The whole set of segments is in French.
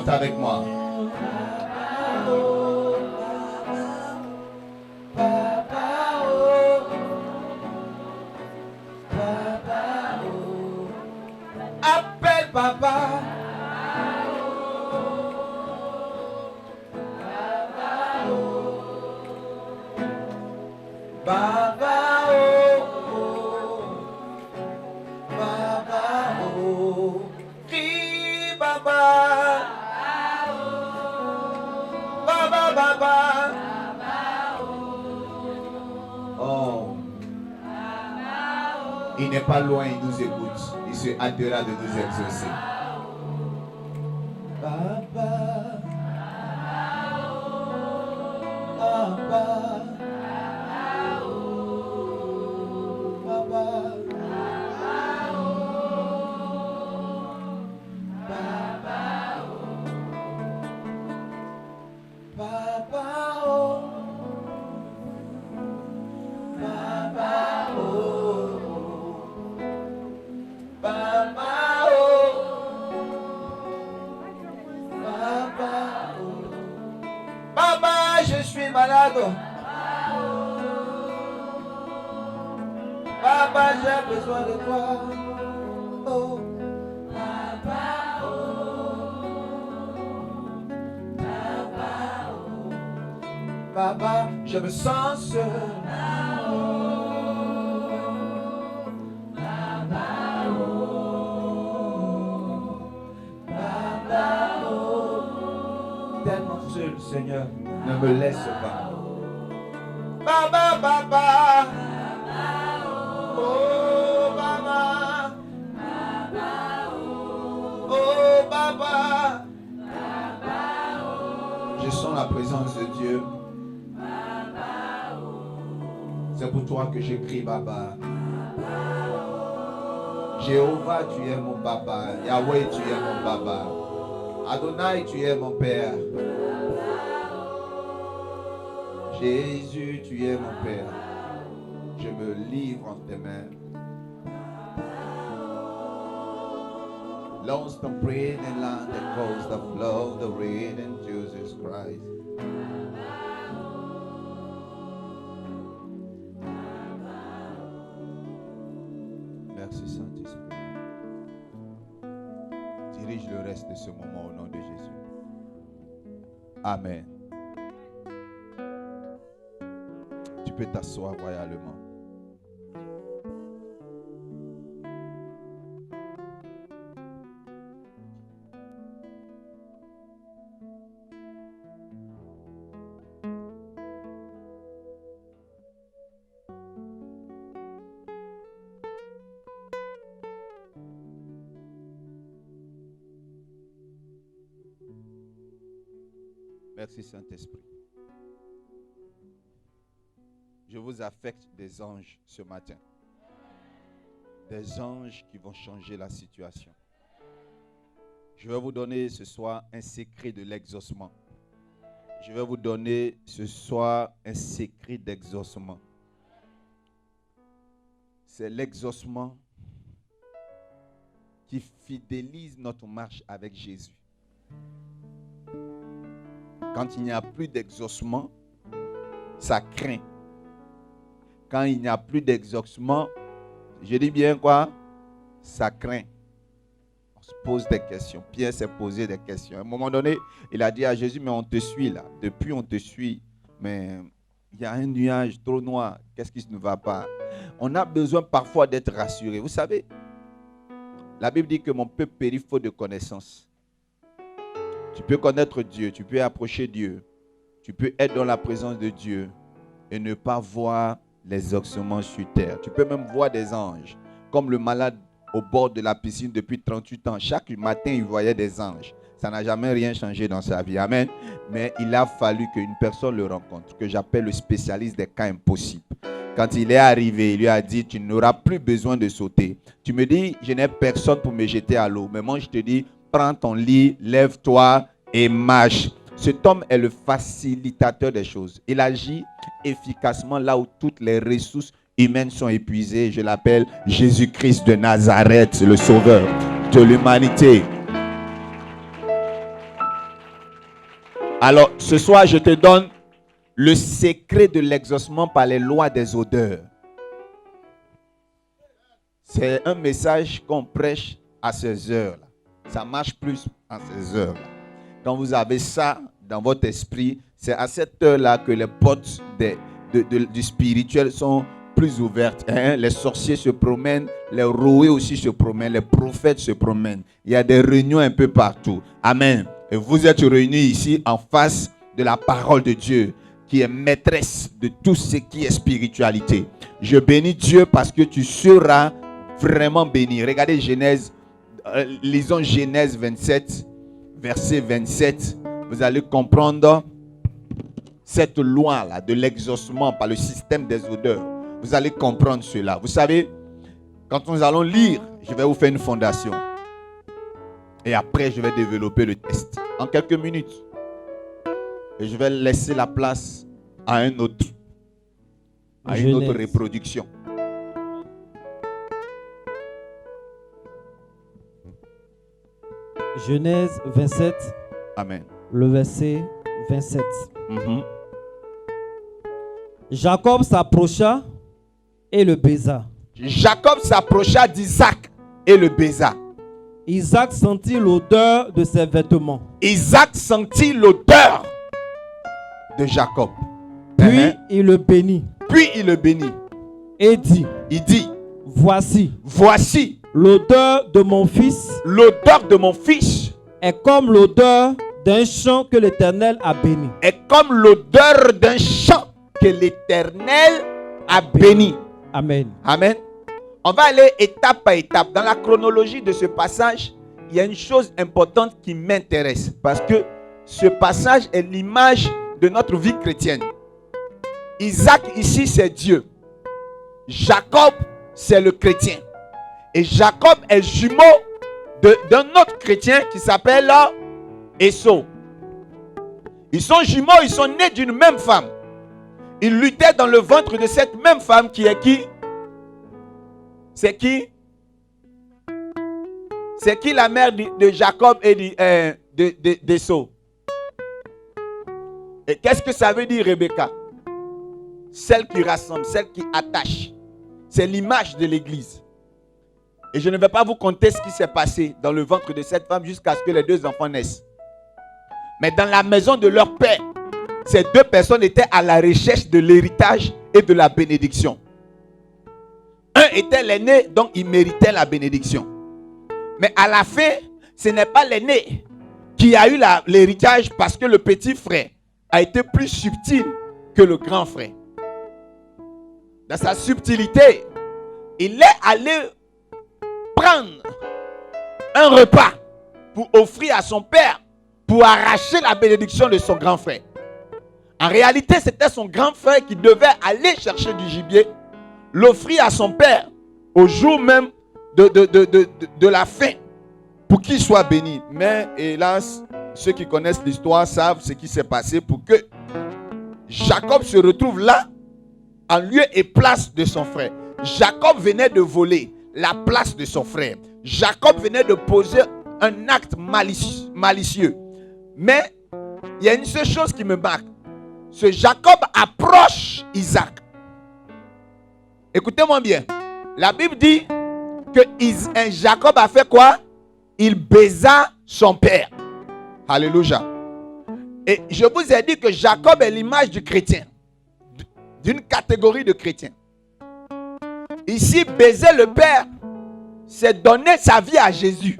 Chante avec moi. Appelle papa. Baba oh, Baba oh, crie Baba, Baba Baba, oh, il n'est pas loin, il nous écoute, il se hâtera de nous exaucer. Baba, Baba. Papa, je suis malade. Papa, j'ai besoin de toi. Oh, Papa, oh, Papa, oh. Papa, je me sens seul. Papa, oh, Papa, oh. Tellement seul, Seigneur, ne me laisse pas. Papa, papa. Oh Baba, oh Baba, je sens la présence de Dieu. C'est pour toi que j'écris Baba. Jéhovah, tu es mon Baba. Yahweh, tu es mon Baba. Adonai, tu es mon Père. Jésus, tu es mon Père. Je me livre en tes mains. Lost and praying in land that calls the flow, the rain in Jesus Christ. Merci Saint-Esprit. Dirige le reste de ce moment au nom de Jésus. Amen. Tu peux t'asseoir royalement. Merci Saint-Esprit. Je vous affecte des anges ce matin. Des anges qui vont changer la situation. Je vais vous donner ce soir un secret de l'exaucement. Je vais vous donner ce soir un secret d'exaucement. C'est l'exaucement qui fidélise notre marche avec Jésus. Quand il n'y a plus d'exaucement, ça craint. Quand il n'y a plus d'exaucement, je dis bien quoi? Ça craint. On se pose des questions. Pierre s'est posé des questions. À un moment donné, il a dit à Jésus, mais on te suit là. Depuis, on te suit. Mais il y a un nuage trop noir. Qu'est-ce qui ne va pas? On a besoin parfois d'être rassuré. Vous savez, la Bible dit que mon peuple périt faute de connaissance. Tu peux connaître Dieu, tu peux approcher Dieu, tu peux être dans la présence de Dieu et ne pas voir les exaucements sur terre. Tu peux même voir des anges, comme le malade au bord de la piscine depuis 38 ans. Chaque matin, il voyait des anges. Ça n'a jamais rien changé dans sa vie. Amen. Mais il a fallu qu'une personne le rencontre, que j'appelle le spécialiste des cas impossibles. Quand il est arrivé, il lui a dit, tu n'auras plus besoin de sauter. Tu me dis, je n'ai personne pour me jeter à l'eau. Mais moi, je te dis, prends ton lit, lève-toi et marche. Cet homme est le facilitateur des choses. Il agit efficacement là où toutes les ressources humaines sont épuisées. Je l'appelle Jésus-Christ de Nazareth, le sauveur de l'humanité. Alors, ce soir, je te donne le secret de l'exaucement par les lois des odeurs. C'est un message qu'on prêche à ces heures-là. Ça marche plus à ces heures-là. Quand vous avez ça dans votre esprit, c'est à cette heure-là que les portes du spirituel sont plus ouvertes. Hein? Les sorciers se promènent, les roués aussi se promènent, les prophètes se promènent. Il y a des réunions un peu partout. Amen. Et vous êtes réunis ici en face de la parole de Dieu, qui est maîtresse de tout ce qui est spiritualité. Je bénis Dieu parce que tu seras vraiment béni. Regardez Genèse, lisons Genèse 27, verset 27. Vous allez comprendre cette loi-là de l'exaucement par le système des odeurs. Vous allez comprendre cela. Vous savez, quand nous allons lire, je vais vous faire une fondation. Et après, je vais développer le test en quelques minutes. Et je vais laisser la place à un autre, à une autre reproduction. Genèse 27. Amen. Le verset 27. Jacob s'approcha et le baisa. Jacob s'approcha d'Isaac et le baisa. Isaac sentit l'odeur de ses vêtements. Isaac sentit l'odeur de Jacob. Puis il le bénit. Puis il le bénit. Et dit, il dit, voici l'odeur de mon fils. L'odeur de mon fils est comme l'odeur d'un champ que l'Éternel a béni. Est comme l'odeur d'un champ que l'Éternel a béni. Amen. Amen. On va aller étape par étape. Dans la chronologie de ce passage, il y a une chose importante qui m'intéresse. Parce que ce passage est l'image de notre vie chrétienne. Isaac ici, c'est Dieu. Jacob, c'est le chrétien. Et Jacob est jumeau d'un autre chrétien qui s'appelle Esau. Ils sont jumeaux, ils sont nés d'une même femme. Ils luttaient dans le ventre de cette même femme qui est qui? C'est qui? C'est qui la mère de Jacob et d'Esau? Et qu'est-ce que ça veut dire, Rebecca? Celle qui rassemble, celle qui attache. C'est l'image de l'église. Et je ne vais pas vous conter ce qui s'est passé dans le ventre de cette femme jusqu'à ce que les deux enfants naissent. Mais dans la maison de leur père, ces deux personnes étaient à la recherche de l'héritage et de la bénédiction. Un était l'aîné, donc il méritait la bénédiction. Mais à la fin, ce n'est pas l'aîné qui a eu l'héritage parce que le petit frère a été plus subtil que le grand frère. Dans sa subtilité, il est allé prendre un repas pour offrir à son père pour arracher la bénédiction de son grand frère. En réalité, c'était son grand frère qui devait aller chercher du gibier, l'offrir à son père au jour même de la fin pour qu'il soit béni. Mais hélas, ceux qui connaissent l'histoire savent ce qui s'est passé pour que Jacob se retrouve là en lieu et place de son frère. Jacob venait de voler la place de son frère. Jacob venait de poser un acte malicieux. Mais il y a une seule chose qui me marque. Ce Jacob approche Isaac. Écoutez-moi bien. La Bible dit que Jacob a fait quoi? Il baisa son père. Alléluia. Et je vous ai dit que Jacob est l'image du chrétien. D'une catégorie de chrétiens. Ici, baiser le père, c'est donner sa vie à Jésus.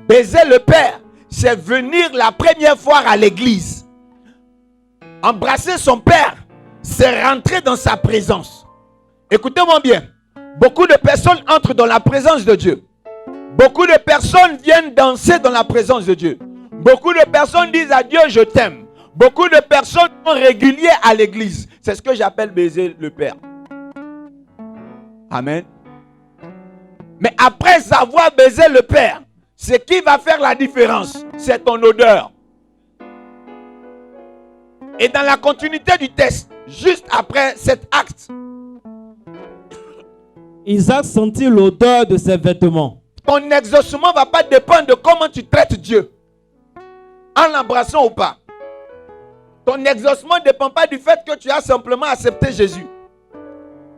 Baiser le père, c'est venir la première fois à l'église. Embrasser son père, c'est rentrer dans sa présence. Écoutez-moi bien. Beaucoup de personnes entrent dans la présence de Dieu. Beaucoup de personnes viennent danser dans la présence de Dieu. Beaucoup de personnes disent à Dieu, je t'aime. Beaucoup de personnes sont réguliers à l'église. C'est ce que j'appelle baiser le père. Amen. Mais après avoir baisé le père, ce qui va faire la différence, c'est ton odeur. Et dans la continuité du texte, juste après cet acte, Isaac sentit l'odeur de ses vêtements. Ton exaucement ne va pas dépendre de comment tu traites Dieu. En l'embrassant ou pas. Ton exaucement ne dépend pas du fait que tu as simplement accepté Jésus.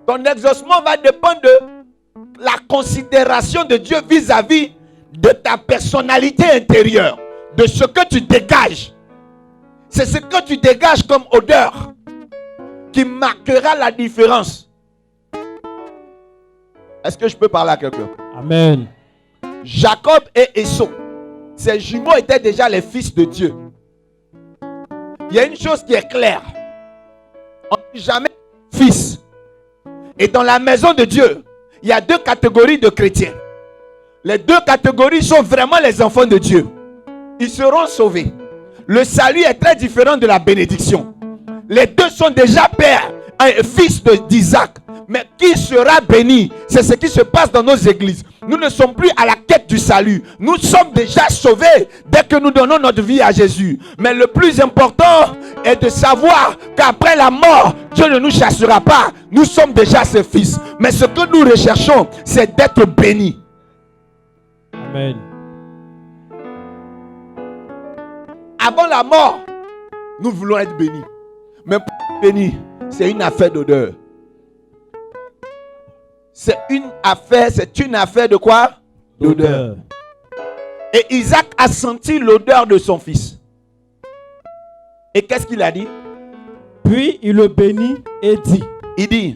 Ton exaucement va dépendre de la considération de Dieu vis-à-vis de ta personnalité intérieure, de ce que tu dégages. C'est ce que tu dégages comme odeur qui marquera la différence. Est-ce que je peux parler à quelqu'un? Amen. Jacob et Esau, ces jumeaux étaient déjà les fils de Dieu. Il y a une chose qui est claire. On n'est jamais fils. Et dans la maison de Dieu, il y a deux catégories de chrétiens. Les deux catégories sont vraiment les enfants de Dieu. Ils seront sauvés. Le salut est très différent de la bénédiction. Les deux sont déjà pères et fils d'Isaac. Mais qui sera béni? C'est ce qui se passe dans nos églises. Nous ne sommes plus à la quête du salut. Nous sommes déjà sauvés dès que nous donnons notre vie à Jésus. Mais le plus important est de savoir qu'après la mort, Dieu ne nous chassera pas. Nous sommes déjà ses fils. Mais ce que nous recherchons, c'est d'être bénis. Amen. Avant la mort, nous voulons être bénis. Mais pour être bénis, c'est une affaire d'odeur. C'est une affaire de quoi? D'odeur. Et Isaac a senti l'odeur de son fils. Et qu'est-ce qu'il a dit? Puis il le bénit et dit, Il dit,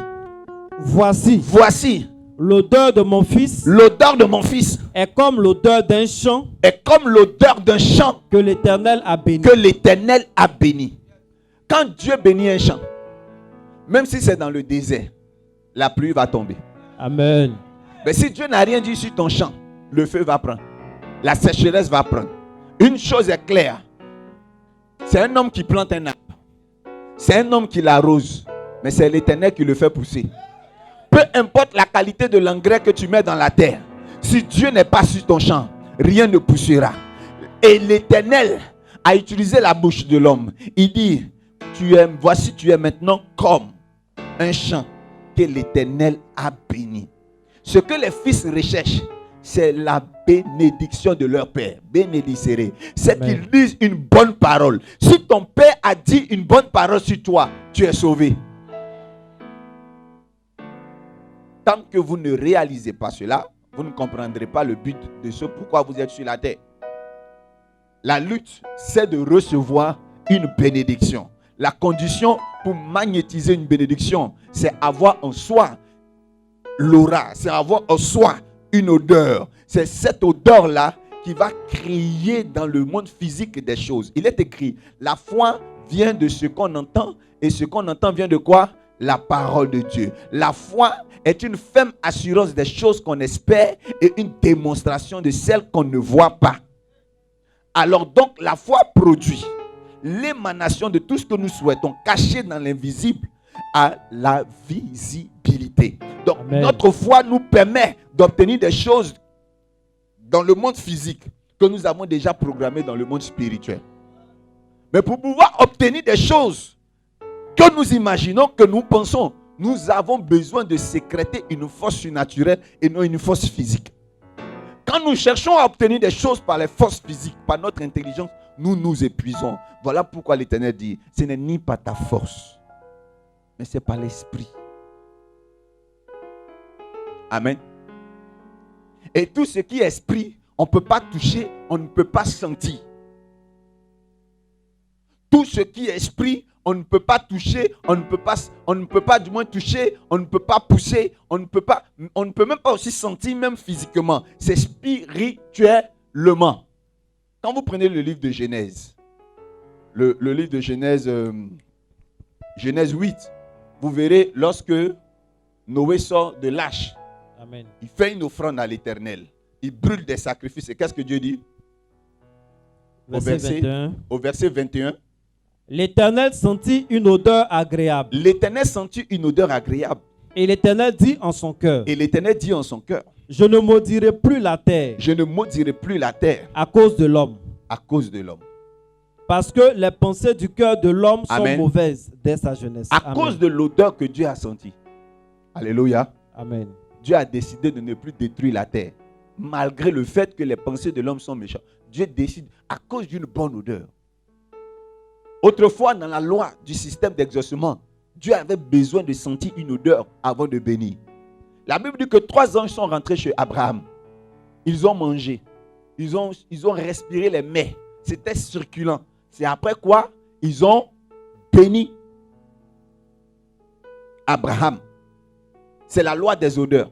voici l'odeur de mon fils est comme l'odeur d'un champ que l'Éternel a béni. Quand Dieu bénit un champ, même si c'est dans le désert, la pluie va tomber. Amen. Mais si Dieu n'a rien dit sur ton champ, le feu va prendre. La sécheresse va prendre. Une chose est claire. C'est un homme qui plante un arbre. C'est un homme qui l'arrose. Mais c'est l'Éternel qui le fait pousser. Peu importe la qualité de l'engrais que tu mets dans la terre, si Dieu n'est pas sur ton champ, rien ne poussera. Et l'Éternel a utilisé la bouche de l'homme. Il dit, voici tu es maintenant comme un champ que l'Éternel a béni. Ce que les fils recherchent, c'est la bénédiction de leur père. Bénédicere. C'est qu'ils disent une bonne parole. Si ton père a dit une bonne parole sur toi, tu es sauvé. Tant que vous ne réalisez pas cela, vous ne comprendrez pas le but de ce pourquoi vous êtes sur la terre. La lutte, c'est de recevoir une bénédiction. La condition pour magnétiser une bénédiction, c'est avoir en soi l'aura, c'est avoir en soi une odeur. C'est cette odeur-là qui va créer dans le monde physique des choses. Il est écrit, la foi vient de ce qu'on entend, et ce qu'on entend vient de quoi? La parole de Dieu. La foi est une ferme assurance des choses qu'on espère et une démonstration de celles qu'on ne voit pas. Alors donc la foi produit l'émanation de tout ce que nous souhaitons, caché dans l'invisible, à la visibilité. Donc notre foi nous permet d'obtenir des choses dans le monde physique que nous avons déjà programmées dans le monde spirituel. Mais pour pouvoir obtenir des choses que nous imaginons, que nous pensons, nous avons besoin de sécréter une force surnaturelle et non une force physique. Quand nous cherchons à obtenir des choses par les forces physiques, par notre intelligence, nous nous épuisons. Voilà pourquoi l'Éternel dit, ce n'est ni par ta force, mais c'est par l'esprit. Amen. Et tout ce qui est esprit, on ne peut pas toucher, on ne peut pas sentir. Tout ce qui est esprit, on ne peut pas toucher, on ne peut pas du moins toucher, on ne peut pas pousser, on ne peut même pas aussi sentir, même physiquement. C'est spirituellement. Quand vous prenez le livre de Genèse, le livre de Genèse, Genèse 8, vous verrez lorsque Noé sort de l'arche, Amen. Il fait une offrande à l'Éternel. Il brûle des sacrifices. Et qu'est-ce que Dieu dit? Au verset 21. L'Éternel sentit une odeur agréable. L'Éternel sentit une odeur agréable. Et l'Éternel dit en son cœur. Et l'Éternel dit en son cœur. Je ne maudirai plus la terre. Je ne maudirai plus la terre. À cause de l'homme. À cause de l'homme. Parce que les pensées du cœur de l'homme sont Amen. Mauvaises dès sa jeunesse. À Amen. cause de l'odeur que Dieu a sentie. Alléluia. Amen. Dieu a décidé de ne plus détruire la terre. Malgré le fait que les pensées de l'homme sont méchantes. Dieu décide à cause d'une bonne odeur. Autrefois, dans la loi du système d'exaucement, Dieu avait besoin de sentir une odeur avant de bénir. La Bible dit que 3 anges sont rentrés chez Abraham. Ils ont mangé. Ils ont respiré les mets. C'était circulant. C'est après quoi ils ont béni Abraham. C'est la loi des odeurs.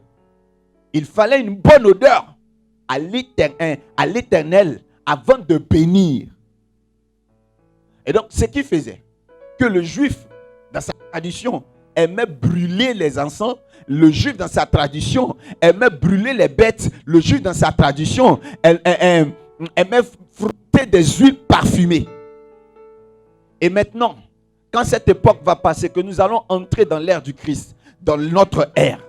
Il fallait une bonne odeur à l'Éternel avant de bénir. Et donc, ce qu'il faisait, que le juif, dans sa tradition, aimait brûler les encens. Le juif, dans sa tradition, aimait brûler les bêtes. Le juif, dans sa tradition, aimait frotter des huiles parfumées. Et maintenant, quand cette époque va passer, que nous allons entrer dans l'ère du Christ, dans notre ère,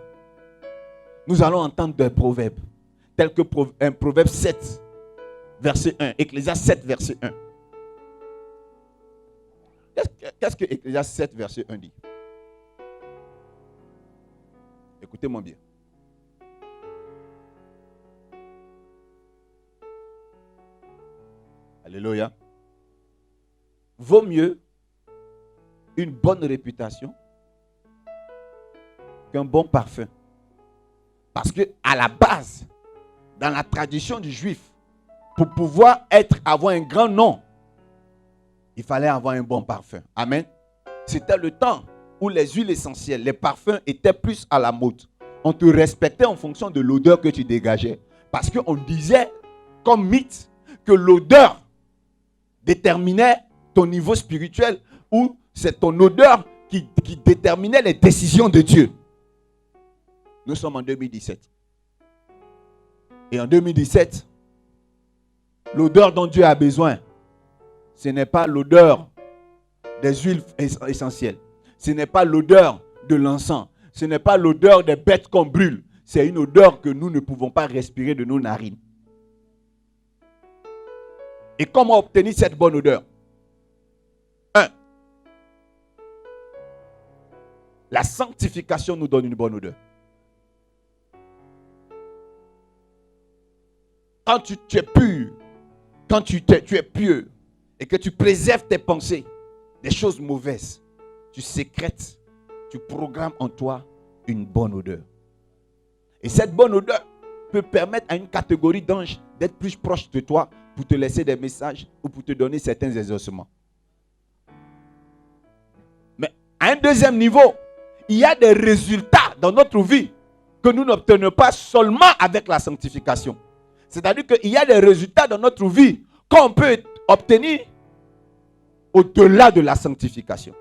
nous allons entendre des proverbes, tels que Proverbe 7, verset 1, Ecclésiaste 7, verset 1. Qu'est-ce que Ecclésiaste 7, verset 1 dit? Écoutez-moi bien. Alléluia. Vaut mieux une bonne réputation qu'un bon parfum. Parce que à la base, dans la tradition du juif, pour pouvoir avoir un grand nom, il fallait avoir un bon parfum. Amen. C'était le temps où les huiles essentielles, les parfums étaient plus à la mode. On te respectait en fonction de l'odeur que tu dégageais. Parce qu'on disait, comme mythe, que l'odeur déterminait ton niveau spirituel, ou c'est ton odeur qui déterminait les décisions de Dieu. Nous sommes en 2017. Et en 2017, l'odeur dont Dieu a besoin, ce n'est pas l'odeur des huiles essentielles. Ce n'est pas l'odeur de l'encens. Ce n'est pas l'odeur des bêtes qu'on brûle. C'est une odeur que nous ne pouvons pas respirer de nos narines. Et comment obtenir cette bonne odeur? 1. La sanctification nous donne une bonne odeur. Quand tu es pur, quand tu es pieux et que tu préserves tes pensées des choses mauvaises, tu sécrètes, tu programmes en toi une bonne odeur. Et cette bonne odeur peut permettre à une catégorie d'anges d'être plus proche de toi pour te laisser des messages ou pour te donner certains exaucements. Mais à un deuxième niveau, il y a des résultats dans notre vie que nous n'obtenons pas seulement avec la sanctification. C'est-à-dire qu'il y a des résultats dans notre vie qu'on peut obtenir au-delà de la sanctification.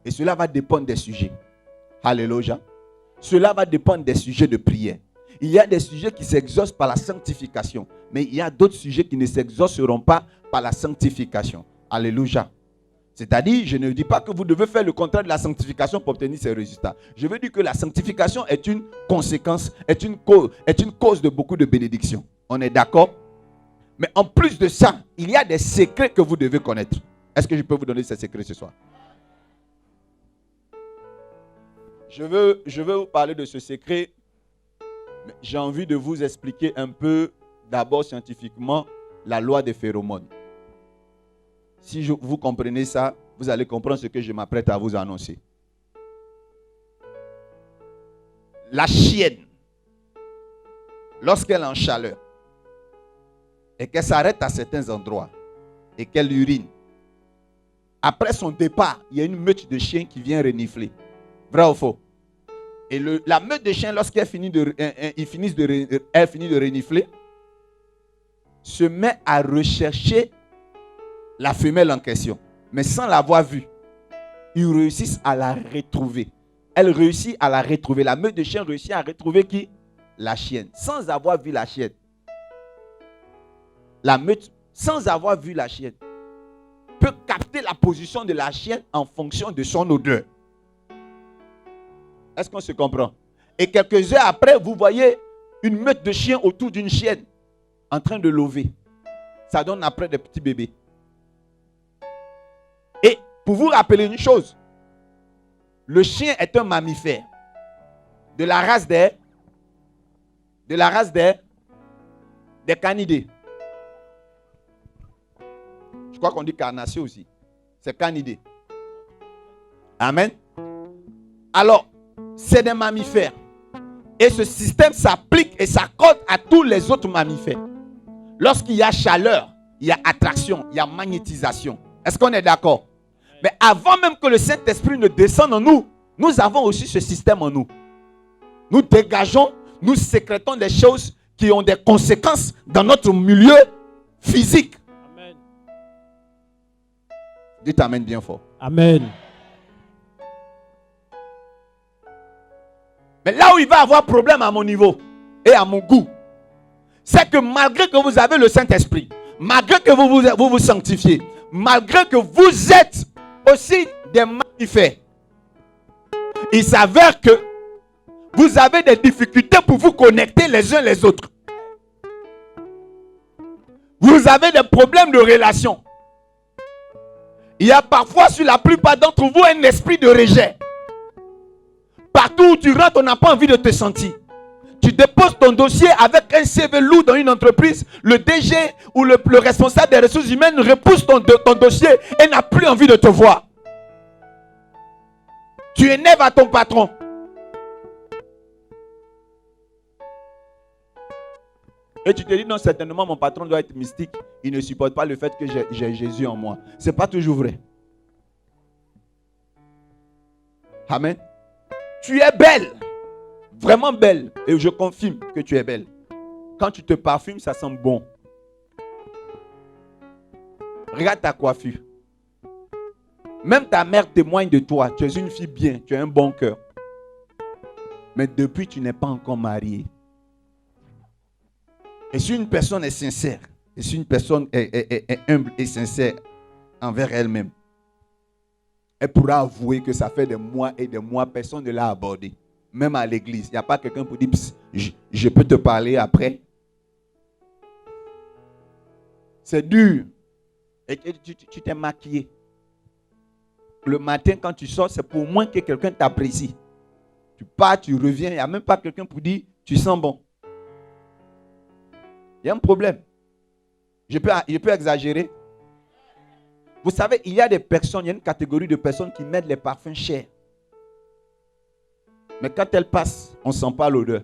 Et cela va dépendre des sujets. Alléluia. Cela va dépendre des sujets de prière. Il y a des sujets qui s'exaucent par la sanctification. Mais il y a d'autres sujets qui ne s'exauceront pas par la sanctification. Alléluia. C'est-à-dire, je ne dis pas que vous devez faire le contraire de la sanctification pour obtenir ces résultats. Je veux dire que la sanctification est une conséquence, est une cause de beaucoup de bénédictions. On est d'accord? Mais en plus de ça, il y a des secrets que vous devez connaître. Est-ce que je peux vous donner ces secrets ce soir? Je veux vous parler de ce secret. Mais j'ai envie de vous expliquer un peu, d'abord scientifiquement, la loi des phéromones. Si vous comprenez ça, vous allez comprendre ce que je m'apprête à vous annoncer. La chienne, lorsqu'elle est en chaleur et qu'elle s'arrête à certains endroits et qu'elle urine, après son départ, il y a une meute de chiens qui vient renifler. Vrai ou faux? Et la meute de chiens, lorsqu'elle finit de renifler, se met à rechercher la femelle en question, mais sans l'avoir vue. Ils réussissent à la retrouver. Elle réussit à la retrouver. La meute de chiens réussit à retrouver qui? La chienne, sans avoir vu la chienne. La meute, sans avoir vu la chienne, peut capter la position de la chienne en fonction de son odeur. Est-ce qu'on se comprend? Et quelques heures après, vous voyez une meute de chiens autour d'une chienne en train de lever. Ça donne après des petits bébés. Et pour vous rappeler une chose, le chien est un mammifère de la race des canidés. Je crois qu'on dit carnassiers aussi. C'est canidé. Amen. Alors, c'est des mammifères. Et ce système s'applique et s'accorde à tous les autres mammifères. Lorsqu'il y a chaleur, il y a attraction, il y a magnétisation. Est-ce qu'on est d'accord? Mais avant même que le Saint-Esprit ne descende en nous, nous avons aussi ce système en nous. Nous dégageons, nous sécrétons des choses qui ont des conséquences dans notre milieu physique. Amen. Dites amen bien fort. Amen. Mais là où il va y avoir problème à mon niveau et à mon goût, c'est que malgré que vous avez le Saint-Esprit, malgré que vous vous sanctifiez, malgré que vous êtes aussi des mammifères, il s'avère que vous avez des difficultés pour vous connecter les uns les autres. Vous avez des problèmes de relation. Il y a parfois, sur la plupart d'entre vous, un esprit de rejet. Partout où tu rentres, on n'a pas envie de te sentir. Tu déposes ton dossier avec un CV lourd dans une entreprise. Le DG ou le responsable des ressources humaines repousse ton dossier et n'a plus envie de te voir. Tu énerves à ton patron. Et tu te dis, non, certainement, mon patron doit être mystique. Il ne supporte pas le fait que j'ai Jésus en moi. Ce n'est pas toujours vrai. Amen. Tu es belle. Vraiment belle. Et je confirme que tu es belle. Quand tu te parfumes, ça sent bon. Regarde ta coiffure. Même ta mère témoigne de toi. Tu es une fille bien. Tu as un bon cœur. Mais depuis, tu n'es pas encore mariée. Et si une personne est sincère, et si une personne est humble et sincère envers elle-même, elle pourra avouer que ça fait des mois et des mois, personne ne l'a abordé. Même à l'église, il n'y a pas quelqu'un pour dire, je peux te parler après. C'est dur. Et tu t'es maquillé. Le matin, quand tu sors, c'est pour moins que quelqu'un t'apprécie. Tu pars, tu reviens, il n'y a même pas quelqu'un pour dire, tu sens bon. Il y a un problème. Je peux exagérer. Vous savez, il y a des personnes, il y a une catégorie de personnes qui mettent les parfums chers. Mais quand elles passent, on ne sent pas l'odeur.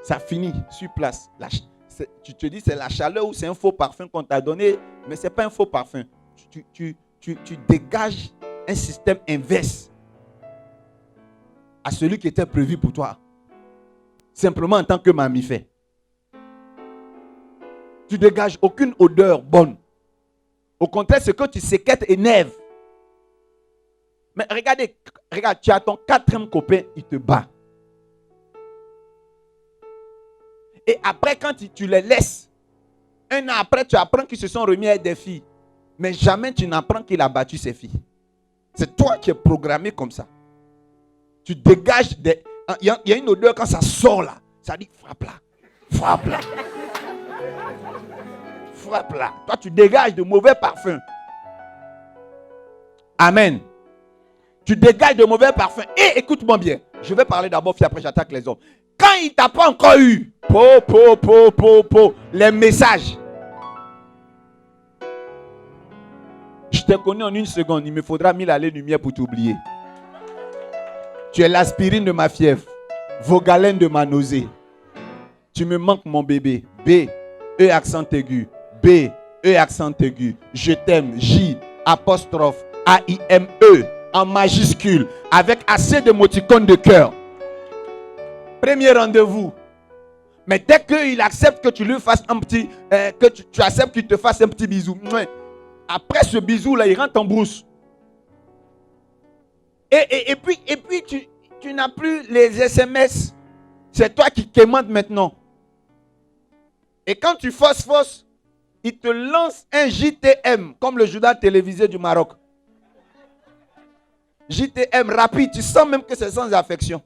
Ça finit sur place. Tu te dis, c'est la chaleur ou c'est un faux parfum qu'on t'a donné, mais ce n'est pas un faux parfum. Tu dégages un système inverse à celui qui était prévu pour toi. Simplement en tant que mammifère. Tu dégages aucune odeur bonne. Au contraire, ce que tu sécrètes énerve. Mais regarde, tu as ton 4e copain, il te bat. Et après, quand tu les laisses, un an après, tu apprends qu'ils se sont remis à des filles. Mais jamais tu n'apprends qu'il a battu ses filles. C'est toi qui es programmé comme ça. Tu dégages des... Il y a une odeur quand ça sort là. Ça dit frappe là. Frappe là. Frappe là. Toi, tu dégages de mauvais parfums. Amen. Tu dégages de mauvais parfums. Et écoute-moi bien. Je vais parler d'abord, puis après j'attaque les hommes. Quand il t'a pas encore eu, les messages. Je t'ai connu en 1 seconde. Il me faudra 1000 années-lumière pour t'oublier. Tu es l'aspirine de ma fièvre. Vogalène de ma nausée. Tu me manques, mon bébé. B, E accent aigu. B, E accent aigu. Je t'aime. J, apostrophe. A-I-M-E. En majuscule. Avec assez d'émoticônes de cœur. Premier rendez-vous. Mais dès qu'il accepte que tu lui fasses un petit... que tu acceptes qu'il te fasse un petit bisou. Après ce bisou-là, il rentre en brousse. Et puis tu n'as plus les SMS. C'est toi qui quémantes maintenant. Et quand tu forces, il te lance un JTM, comme le journal télévisé du Maroc. JTM rapide, tu sens même que c'est sans affection.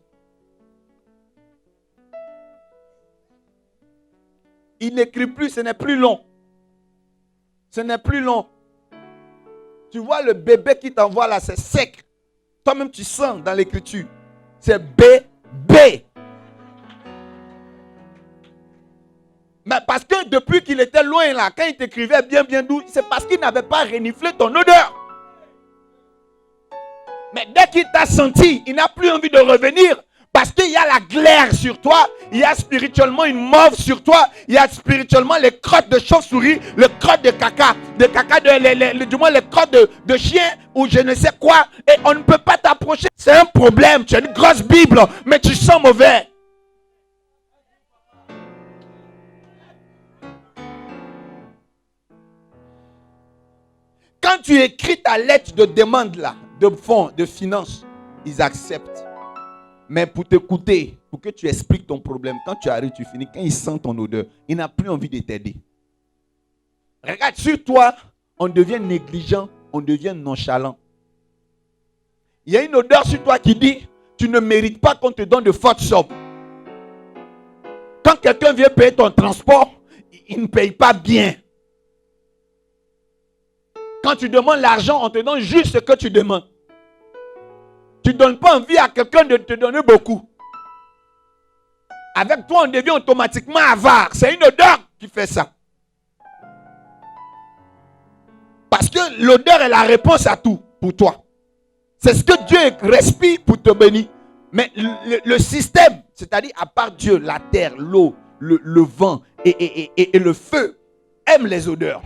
Il n'écrit plus, ce n'est plus long. Ce n'est plus long. Tu vois le bébé qui t'envoie là, c'est sec. Toi-même, tu sens dans l'écriture. C'est B. Mais parce que depuis qu'il était loin là, quand il t'écrivait bien doux, c'est parce qu'il n'avait pas reniflé ton odeur. Mais dès qu'il t'a senti, il n'a plus envie de revenir. Parce qu'il y a la glaire sur toi, il y a spirituellement une mauve sur toi, il y a spirituellement les crottes de chauve-souris, le crotte de caca, du moins les crottes de chien ou je ne sais quoi. Et on ne peut pas t'approcher. C'est un problème. Tu as une grosse Bible, mais tu sens mauvais. Quand tu écris ta lettre de demande là, de fonds, de finances, ils acceptent. Mais pour t'écouter, pour que tu expliques ton problème, quand tu arrives, tu finis, quand il sent ton odeur, il n'a plus envie de t'aider. Regarde, sur toi, on devient négligent, on devient nonchalant. Il y a une odeur sur toi qui dit, tu ne mérites pas qu'on te donne de fortes sommes. Quand quelqu'un vient payer ton transport, il ne paye pas bien. Quand tu demandes l'argent, on te donne juste ce que tu demandes. Tu ne donnes pas envie à quelqu'un de te donner beaucoup. Avec toi, on devient automatiquement avare. C'est une odeur qui fait ça. Parce que l'odeur est la réponse à tout pour toi. C'est ce que Dieu respire pour te bénir. Mais le système, c'est-à-dire à part Dieu, la terre, l'eau, le vent et le feu, aiment les odeurs.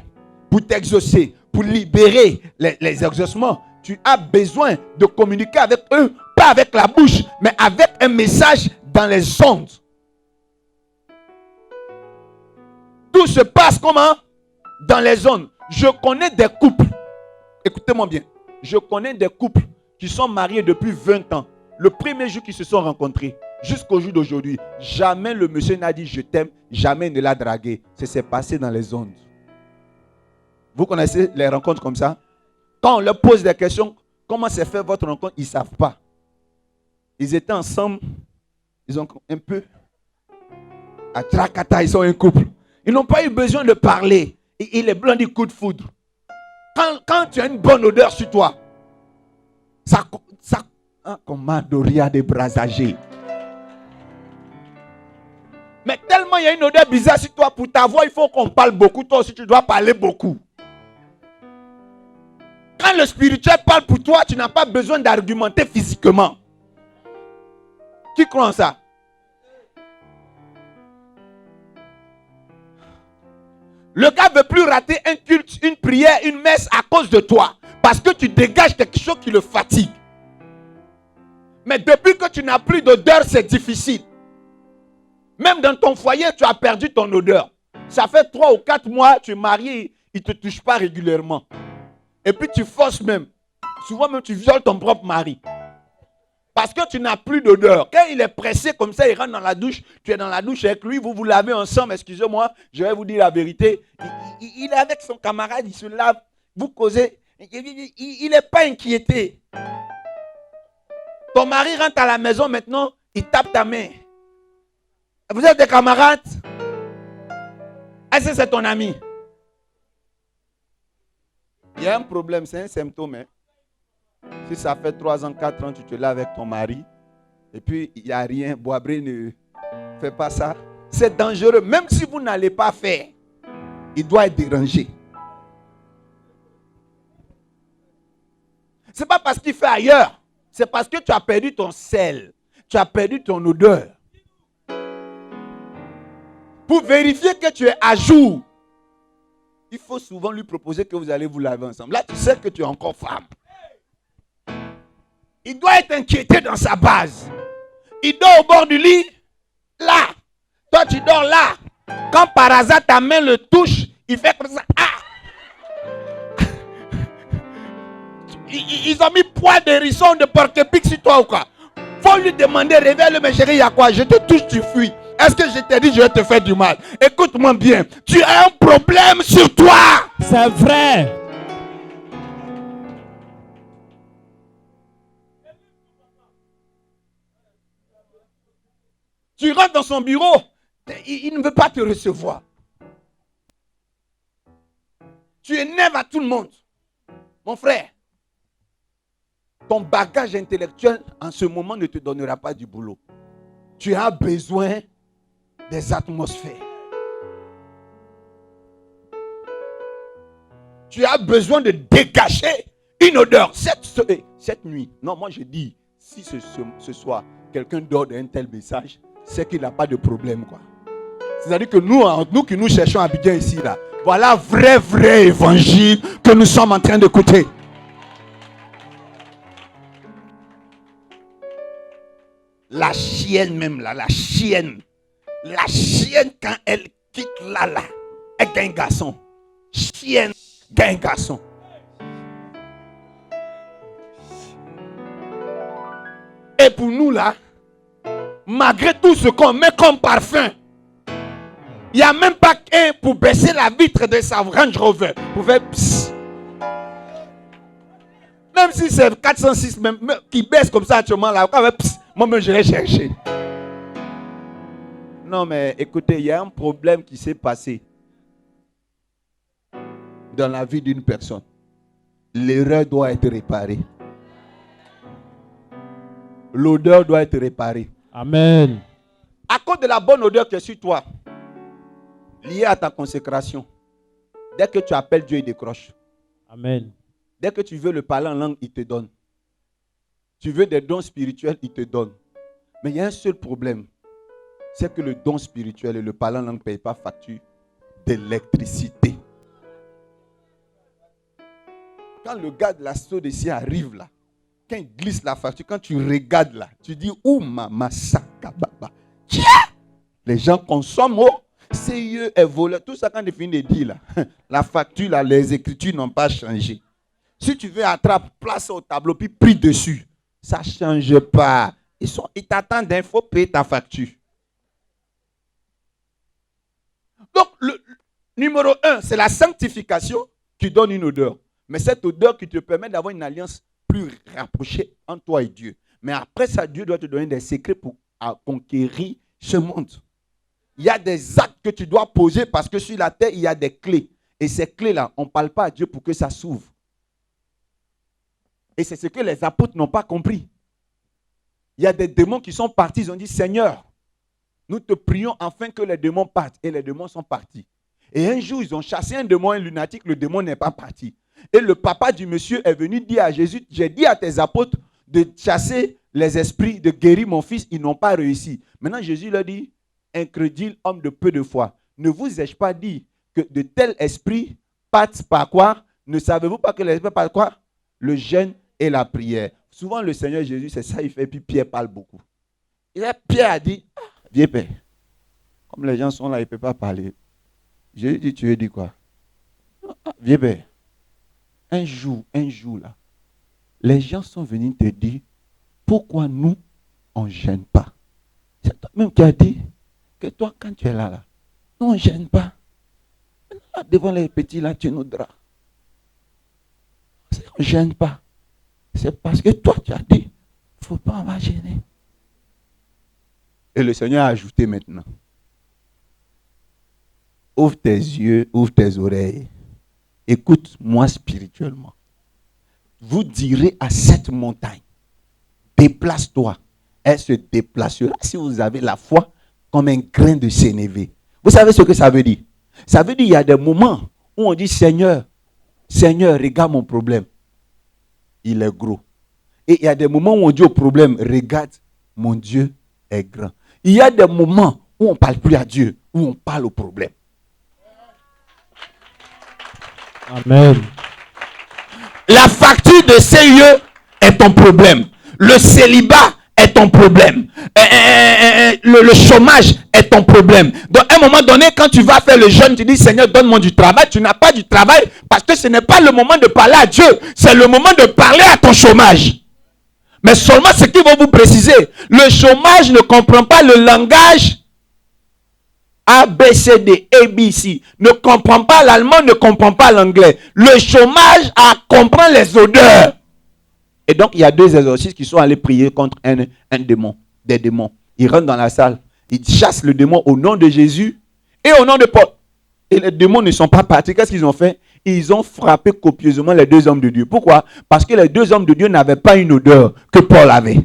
Pour t'exaucer, pour libérer les exaucements, tu as besoin de communiquer avec eux, pas avec la bouche, mais avec un message dans les ondes. Tout se passe comment? Dans les ondes. Je connais des couples, écoutez-moi bien, je connais des couples qui sont mariés depuis 20 ans. Le premier jour qu'ils se sont rencontrés, jusqu'au jour d'aujourd'hui, jamais le monsieur n'a dit je t'aime, jamais il ne l'a dragué. Ça s'est passé dans les ondes. Vous connaissez les rencontres comme ça? Quand on leur pose des questions, comment s'est fait votre rencontre, ils ne savent pas. Ils étaient ensemble, ils ont un peu à Trakata, ils sont un couple. Ils n'ont pas eu besoin de parler. Il est blanc du coup de foudre. Quand tu as une bonne odeur sur toi, ça comme Adoria des bras âgés. Mais tellement il y a une odeur bizarre sur toi, pour ta voix, il faut qu'on parle beaucoup. Toi aussi, tu dois parler beaucoup. Quand le spirituel parle pour toi, tu n'as pas besoin d'argumenter physiquement. Qui croit en ça? Le gars ne veut plus rater un culte, une prière, une messe à cause de toi. Parce que tu dégages quelque chose qui le fatigue. Mais depuis que tu n'as plus d'odeur, c'est difficile. Même dans ton foyer, tu as perdu ton odeur. Ça fait 3 ou 4 mois, tu es marié, il ne te touche pas régulièrement. Et puis tu forces même. Souvent même tu violes ton propre mari. Parce que tu n'as plus d'odeur. Quand il est pressé comme ça, il rentre dans la douche. Tu es dans la douche avec lui, vous vous lavez ensemble. Excusez-moi, je vais vous dire la vérité. Il est avec son camarade, il se lave. Vous causez. Il n'est pas inquiété. Ton mari rentre à la maison maintenant, il tape ta main. Vous êtes des camarades? Est-ce que c'est ton ami? Il y a un problème, c'est un symptôme. Hein? Si ça fait 3 ans, 4 ans, tu te laves avec ton mari, et puis il n'y a rien, Boabré ne fait pas ça, c'est dangereux. Même si vous n'allez pas faire, il doit être dérangé. Ce n'est pas parce qu'il fait ailleurs, c'est parce que tu as perdu ton sel, tu as perdu ton odeur. Pour vérifier que tu es à jour, il faut souvent lui proposer que vous allez vous laver ensemble. Là, tu sais que tu es encore femme. Il doit être inquiété dans sa base. Il dort au bord du lit, là. Toi, tu dors là. Quand par hasard ta main le touche, il fait comme ça. Ah! Ils ont mis poids de hérisson, de porc-épic sur toi ou quoi? Faut lui demander, réveille-le, mais chérie, il y a quoi? Je te touche, tu fuis. Est-ce que je t'ai dit je vais te faire du mal? Écoute-moi bien. Tu as un problème sur toi. C'est vrai. Tu rentres dans son bureau. Il ne veut pas te recevoir. Tu énerves à tout le monde. Mon frère, ton bagage intellectuel en ce moment ne te donnera pas du boulot. Tu as besoin des atmosphères. tu as besoin de dégager une odeur. Cette nuit, non, moi je dis, si ce soir, quelqu'un dort d'un tel message, c'est qu'il n'a pas de problème, quoi. C'est-à-dire que nous qui nous cherchons à Abidjan ici, là, voilà vrai évangile que nous sommes en train d'écouter. La chienne même là, la chienne quand elle quitte là, elle gagne un garçon. Chienne gagne un garçon. Et pour nous là, malgré tout ce qu'on met comme parfum, il n'y a même pas qu'un pour baisser la vitre de sa Range Rover. Pour faire psst. Même si c'est 406 même, qui baisse comme ça actuellement là, moi-même je vais chercher. Non mais écoutez, il y a un problème qui s'est passé dans la vie d'une personne. L'erreur doit être réparée. L'odeur doit être réparée. Amen. À cause de la bonne odeur qui est sur toi, liée à ta consécration, dès que tu appelles Dieu, il décroche. Amen. Dès que tu veux le parler en langue, il te donne. Tu veux des dons spirituels, il te donne. Mais il y a un seul problème. C'est que le don spirituel et le parler en langue ne payent pas facture d'électricité. Quand le gars de la Sodécie arrive là, quand il glisse la facture, quand tu regardes là, tu dis, ouh, maman, sakababa. Les gens consomment, oh, CIE est volé. Tout ça, quand il finit de dire là, la facture, là, les écritures n'ont pas changé. Si tu veux attraper, place au tableau, puis prie dessus. Ça ne change pas. Ils t'attendent, il faut payer ta facture. Donc, le numéro 1, c'est la sanctification qui donne une odeur. Mais cette odeur qui te permet d'avoir une alliance plus rapprochée entre toi et Dieu. Mais après ça, Dieu doit te donner des secrets pour conquérir ce monde. Il y a des actes que tu dois poser parce que sur la terre, il y a des clés. Et ces clés-là, on ne parle pas à Dieu pour que ça s'ouvre. Et c'est ce que les apôtres n'ont pas compris. Il y a des démons qui sont partis. Ils ont dit, Seigneur, nous te prions afin que les démons partent. Et les démons sont partis. Et un jour, ils ont chassé un démon, un lunatique. Le démon n'est pas parti. Et le papa du monsieur est venu dire à Jésus, j'ai dit à tes apôtres de chasser les esprits, de guérir mon fils. Ils n'ont pas réussi. Maintenant, Jésus leur dit, incrédule, homme de peu de foi. Ne vous ai-je pas dit que de tels esprits partent par quoi? Ne savez-vous pas que les esprits partent quoi? Le jeûne et la prière. Souvent, le Seigneur Jésus, c'est ça, il fait. Puis Pierre parle beaucoup. Et là, Pierre a dit, viens père. Comme les gens sont là, il ne peut pas parler. Jésus dit, tu veux dire quoi? Viens père. Un jour là, les gens sont venus te dire, pourquoi nous, on ne gêne pas? C'est toi-même qui as dit que toi, quand tu es là, nous, on ne gêne pas. Là, devant les petits, là, tu nous draps. On ne gêne pas. C'est parce que toi, tu as dit, il ne faut pas, on va gêner. Et le Seigneur a ajouté maintenant, ouvre tes yeux, ouvre tes oreilles. Écoute-moi spirituellement. Vous direz à cette montagne, déplace-toi. Elle se déplacera si vous avez la foi comme un grain de sénévé. Vous savez ce que ça veut dire? Ça veut dire qu'il y a des moments où on dit, Seigneur, Seigneur, regarde mon problème. Il est gros. Et il y a des moments où on dit au problème, regarde, mon Dieu est grand. Il y a des moments où on ne parle plus à Dieu, où on parle au problème. Amen. La facture de CIE est ton problème. Le célibat est ton problème. Le chômage est ton problème. Donc, à un moment donné, quand tu vas faire le jeûne, tu dis, Seigneur, donne-moi du travail. Tu n'as pas du travail parce que ce n'est pas le moment de parler à Dieu. C'est le moment de parler à ton chômage. Mais seulement ce qu'il va vous préciser. Le chômage ne comprend pas le langage A, B, C, D, A, B, C. Ne comprend pas l'allemand, ne comprend pas l'anglais. Le chômage comprend les odeurs. Et donc, il y a deux exorcistes qui sont allés prier contre un démon, des démons. Ils rentrent dans la salle, ils chassent le démon au nom de Jésus et au nom de Paul. Et les démons ne sont pas partis. Qu'est-ce qu'ils ont fait? Ils ont frappé copieusement les deux hommes de Dieu. Pourquoi? Parce que les deux hommes de Dieu n'avaient pas une odeur que Paul avait.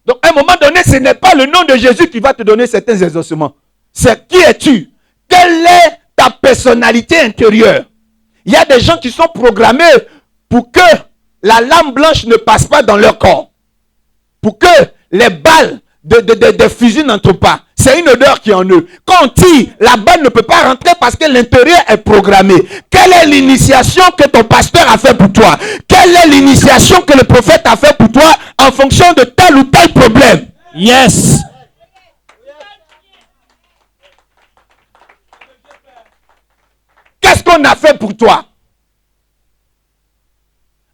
Donc, à un moment donné, ce n'est pas le nom de Jésus qui va te donner certains exaucements. C'est qui es-tu? Quelle est ta personnalité intérieure. Il y a des gens qui sont programmés pour que la lame blanche ne passe pas dans leur corps. Pour que les balles de fusil n'entrent pas. C'est une odeur qui est en eux. Quand on tire, la balle ne peut pas rentrer parce que l'intérieur est programmé. Quelle est l'initiation que ton pasteur a fait pour toi? Quelle est l'initiation que le prophète a fait pour toi en fonction de tel ou tel problème? Yes. Qu'est-ce qu'on a fait pour toi?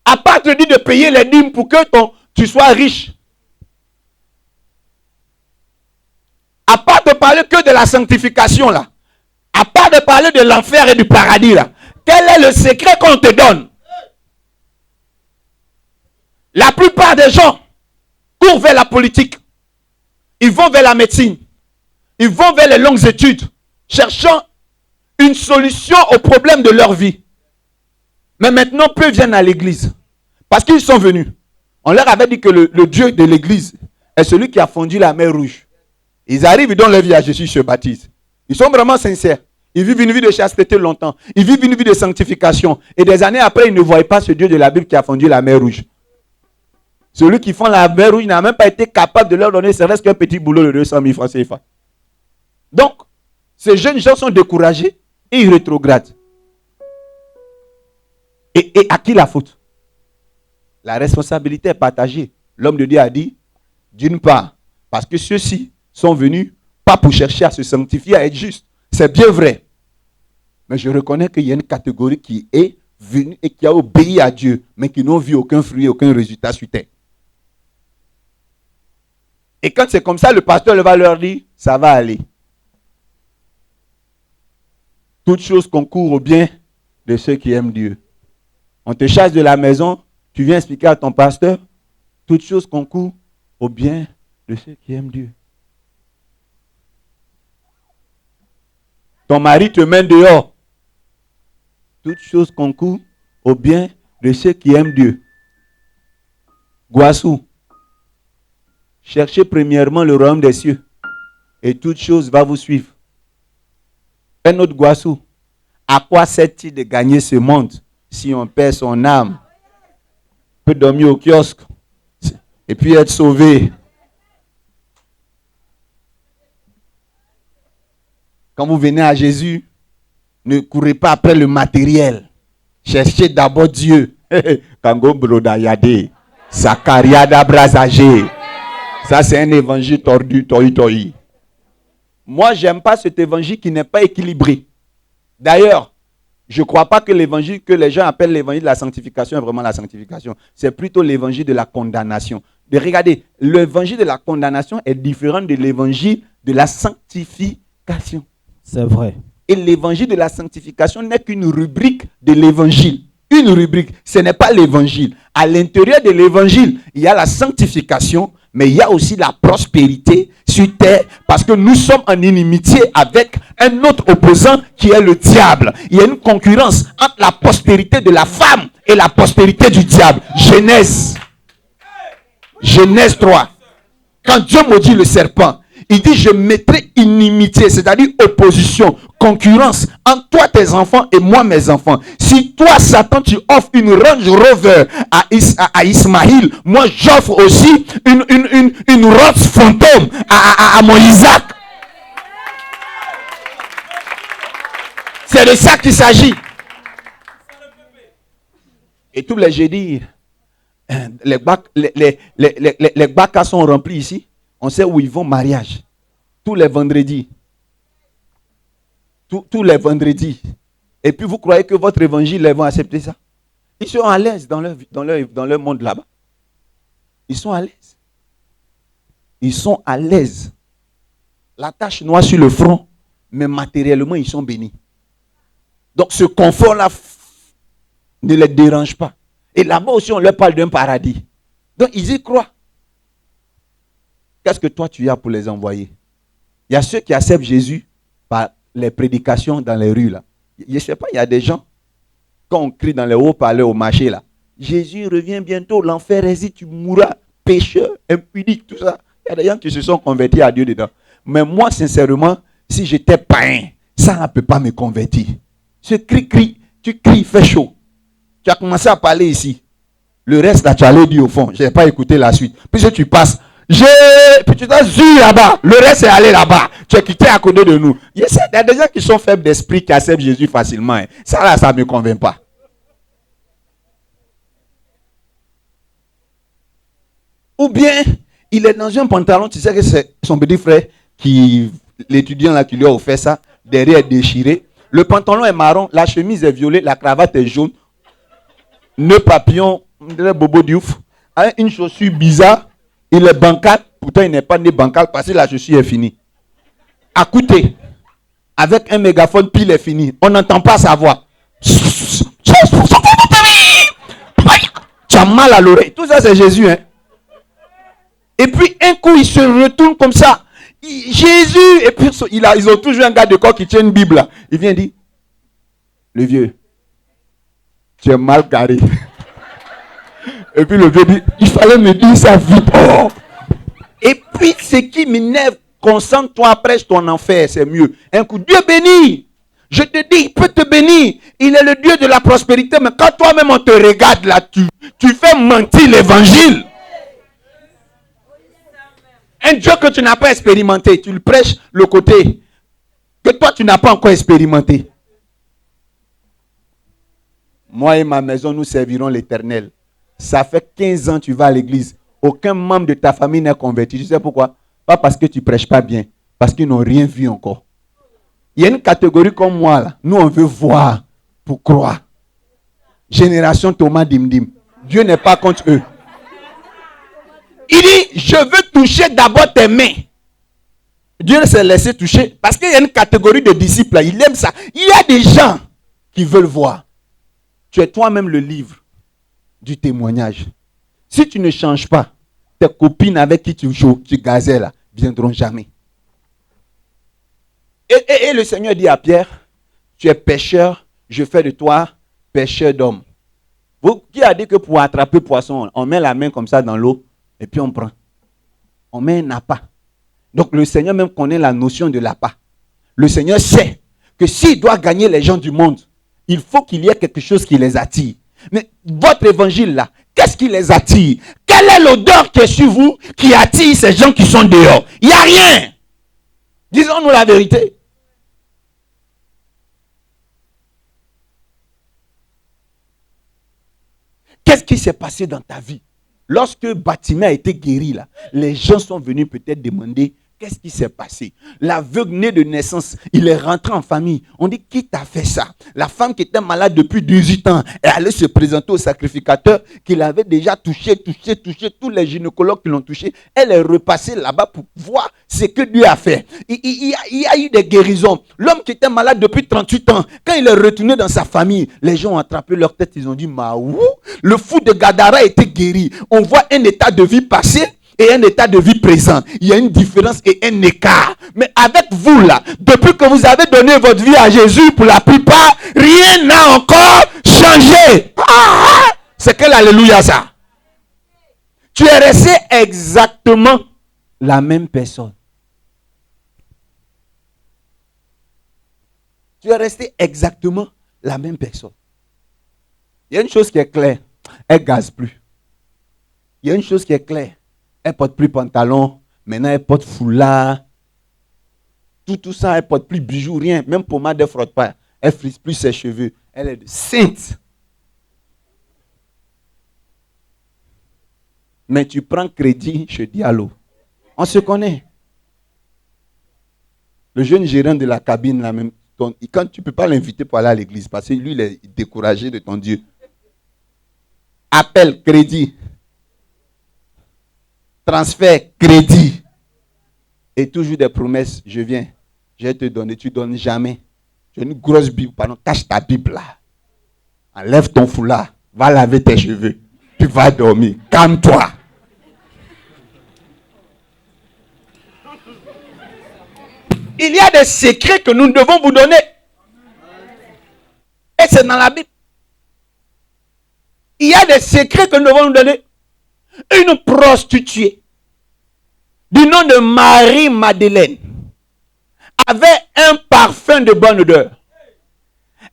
À part te dire de payer les dîmes pour que tu sois riche. À part de parler que de la sanctification là. À part de parler de l'enfer et du paradis là. Quel est le secret qu'on te donne? La plupart des gens courent vers la politique. Ils vont vers la médecine. Ils vont vers les longues études. Cherchant une solution aux problèmes de leur vie. Mais maintenant, peu viennent à l'église. Parce qu'ils sont venus. On leur avait dit que le Dieu de l'église est celui qui a fondu la mer Rouge. Ils arrivent, ils donnent leur vie à Jésus, ils se baptisent. Ils sont vraiment sincères. Ils vivent une vie de chasteté longtemps. Ils vivent une vie de sanctification. Et des années après, ils ne voient pas ce Dieu de la Bible qui a fondu la mer Rouge. Celui qui fond la mer Rouge n'a même pas été capable de leur donner, ce reste qu'un petit boulot de 200 000 francs CFA. Donc, ces jeunes gens sont découragés et ils rétrogradent. Et à qui la faute? La responsabilité est partagée. L'homme de Dieu a dit, d'une part, parce que ceux-ci sont venus pas pour chercher à se sanctifier, à être justes. C'est bien vrai. Mais je reconnais qu'il y a une catégorie qui est venue et qui a obéi à Dieu, mais qui n'ont vu aucun fruit, aucun résultat sur terre. Et quand c'est comme ça, le pasteur va leur dire, ça va aller. Toute chose concourt au bien de ceux qui aiment Dieu. On te chasse de la maison, tu viens expliquer à ton pasteur, toute chose concourt au bien de ceux qui aiment Dieu. Ton mari te mène dehors. Toute chose concourt au bien de ceux qui aiment Dieu. Guassou. Cherchez premièrement le royaume des cieux et toute chose va vous suivre. Un autre Guassou. À quoi sert-il de gagner ce monde si on perd son âme? On peut dormir au kiosque et puis être sauvé. Quand vous venez à Jésus, ne courez pas après le matériel. Cherchez d'abord Dieu. Kango Brodayade. Sakariada Brazagé. Ça, c'est un évangile tordu, toi. Moi, je n'aime pas cet évangile qui n'est pas équilibré. D'ailleurs, je ne crois pas que l'évangile que les gens appellent l'évangile de la sanctification est vraiment la sanctification. C'est plutôt l'évangile de la condamnation. Regardez, l'évangile de la condamnation est différent de l'évangile de la sanctification. C'est vrai. Et l'évangile de la sanctification n'est qu'une rubrique de l'évangile. Une rubrique, ce n'est pas l'évangile. À l'intérieur de l'évangile, il y a la sanctification, mais il y a aussi la prospérité sur terre, parce que nous sommes en inimitié avec un autre opposant qui est le diable. Il y a une concurrence entre la prospérité de la femme et la prospérité du diable. Genèse 3. Quand Dieu maudit le serpent, il dit, je mettrai inimitié, c'est-à-dire opposition, concurrence entre toi, tes enfants, et moi, mes enfants. Si toi, Satan, tu offres une Range Rover à Ismaïl, moi, j'offre aussi une Rolls fantôme à mon Isaac. C'est de ça qu'il s'agit. Et tous les jeudis, les bacs sont remplis ici. On sait où ils vont mariage. Tous les vendredis. Tous les vendredis. Et puis vous croyez que votre évangile, ils vont accepter ça? Ils sont à l'aise dans leur monde là-bas. Ils sont à l'aise. Ils sont à l'aise. La tache noire sur le front, mais matériellement, ils sont bénis. Donc ce confort-là ne les dérange pas. Et là-bas aussi, on leur parle d'un paradis. Donc ils y croient. Qu'est-ce que toi tu as pour les envoyer? Il y a ceux qui acceptent Jésus par les prédications dans les rues là. Je ne sais pas, il y a des gens, quand on crie dans les haut-parleurs au marché là, Jésus revient bientôt, l'enfer résiste, tu mourras, pécheur, impudique, tout ça. Il y a des gens qui se sont convertis à Dieu dedans. Mais moi, sincèrement, si j'étais païen, Ça ne peut pas me convertir. Ce cri, tu cries, il fait chaud. Tu as commencé à parler ici. Le reste, là, tu allais dire au fond. Je n'ai pas écouté la suite. Puis tu passes. Puis tu t'as vu là-bas. Le reste est allé là-bas. Tu es quitté à côté de nous. Il y a des gens qui sont faibles d'esprit qui acceptent Jésus facilement. Hein. Ça, là, ça ne me convainc pas. Ou bien, il est dans un pantalon. Tu sais que c'est son petit frère, l'étudiant là qui lui a offert ça, derrière déchiré. Le pantalon est marron, la chemise est violet, la cravate est jaune. Nœud papillon, bobo diouf. Une chaussure bizarre. Il est bancal. Pourtant, il n'est pas né bancal parce que la chaussure est finie. À côté, avec un mégaphone, puis il est fini. On n'entend pas sa voix. Tu as mal à l'oreille. Tout ça, c'est Jésus. Hein? Et puis, un coup, il se retourne comme ça. Jésus. Et puis, ils ont toujours un gars de corps qui tient une Bible. Là. Il vient dire, le vieux, tu es mal garé. Et puis, le vieux dit, il fallait me dire ça vite. Oh. Et puis, ce qui m'énerve, concentre-toi, prêche ton enfer, c'est mieux. Un coup, Dieu bénit. Je te dis, il peut te bénir. Il est le Dieu de la prospérité. Mais quand toi-même, on te regarde là, tu fais mentir l'évangile. Un Dieu que tu n'as pas expérimenté, tu le prêches le côté que toi, tu n'as pas encore expérimenté. Moi et ma maison, nous servirons l'Éternel. Ça fait 15 ans que tu vas à l'église. Aucun membre de ta famille n'est converti. Tu sais pourquoi? Pas parce que tu ne prêches pas bien. Parce qu'ils n'ont rien vu encore. Il y a une catégorie comme moi. Là. Nous, on veut voir pour croire. Génération Thomas Dimdim. Dieu n'est pas contre eux. Il dit, je veux toucher d'abord tes mains. Dieu s'est laissé toucher. Parce qu'il y a une catégorie de disciples. Là, il aime ça. Il y a des gens qui veulent voir. Tu es toi-même le livre du témoignage. Si tu ne changes pas, tes copines avec qui tu gazais là, viendront jamais. Et le Seigneur dit à Pierre, tu es pêcheur, je fais de toi pêcheur d'hommes. Qui a dit que pour attraper poisson, on met la main comme ça dans l'eau et puis on prend. On met un appât. Donc le Seigneur même connaît la notion de l'appât. Le Seigneur sait que s'il doit gagner les gens du monde, il faut qu'il y ait quelque chose qui les attire. Mais votre évangile là, qu'est-ce qui les attire? Quelle est l'odeur qui est sur vous qui attire ces gens qui sont dehors? Il n'y a rien. Disons-nous la vérité. Qu'est-ce qui s'est passé dans ta vie? Lorsque Bartimée a été guéri, là, les gens sont venus peut-être demander qu'est-ce qui s'est passé. L'aveugle né de naissance, il est rentré en famille. On dit, qui t'a fait ça? La femme qui était malade depuis 18 ans, elle allait se présenter au sacrificateur qu'il avait déjà touché, tous les gynécologues qui l'ont touché. Elle est repassée là-bas pour voir ce que Dieu a fait. Il y a eu des guérisons. L'homme qui était malade depuis 38 ans, quand il est retourné dans sa famille, les gens ont attrapé leur tête, ils ont dit, Maou, le fou de Gadara a été guéri. On voit un état de vie passé et un état de vie présent. Il y a une différence et un écart. Mais avec vous là, depuis que vous avez donné votre vie à Jésus, pour la plupart, rien n'a encore changé. C'est quel alléluia ça? Tu es resté exactement la même personne. Tu es resté exactement la même personne. Il y a une chose qui est claire, elle ne gaze plus. Il y a une chose qui est claire. Elle ne porte plus pantalon, maintenant elle porte foulard. Tout ça, elle ne porte plus bijoux, rien. Même pommade, elle ne frotte pas. Elle ne frise plus ses cheveux. Elle est sainte. Mais tu prends crédit chez Diallo. On se connaît. Le jeune gérant de la cabine, là même, quand tu ne peux pas l'inviter pour aller à l'église, parce que lui, il est découragé de ton Dieu. Appel, crédit. Transfert, crédit. Et toujours des promesses. Je viens, je vais te donner. Tu ne donnes jamais. Tu as une grosse Bible. Pardon, cache ta Bible là. Enlève ton foulard. Va laver tes cheveux. Tu vas dormir. Calme-toi. Il y a des secrets que nous devons vous donner. Et c'est dans la Bible. Il y a des secrets que nous devons nous donner. Une prostituée du nom de Marie-Madeleine avait un parfum de bonne odeur.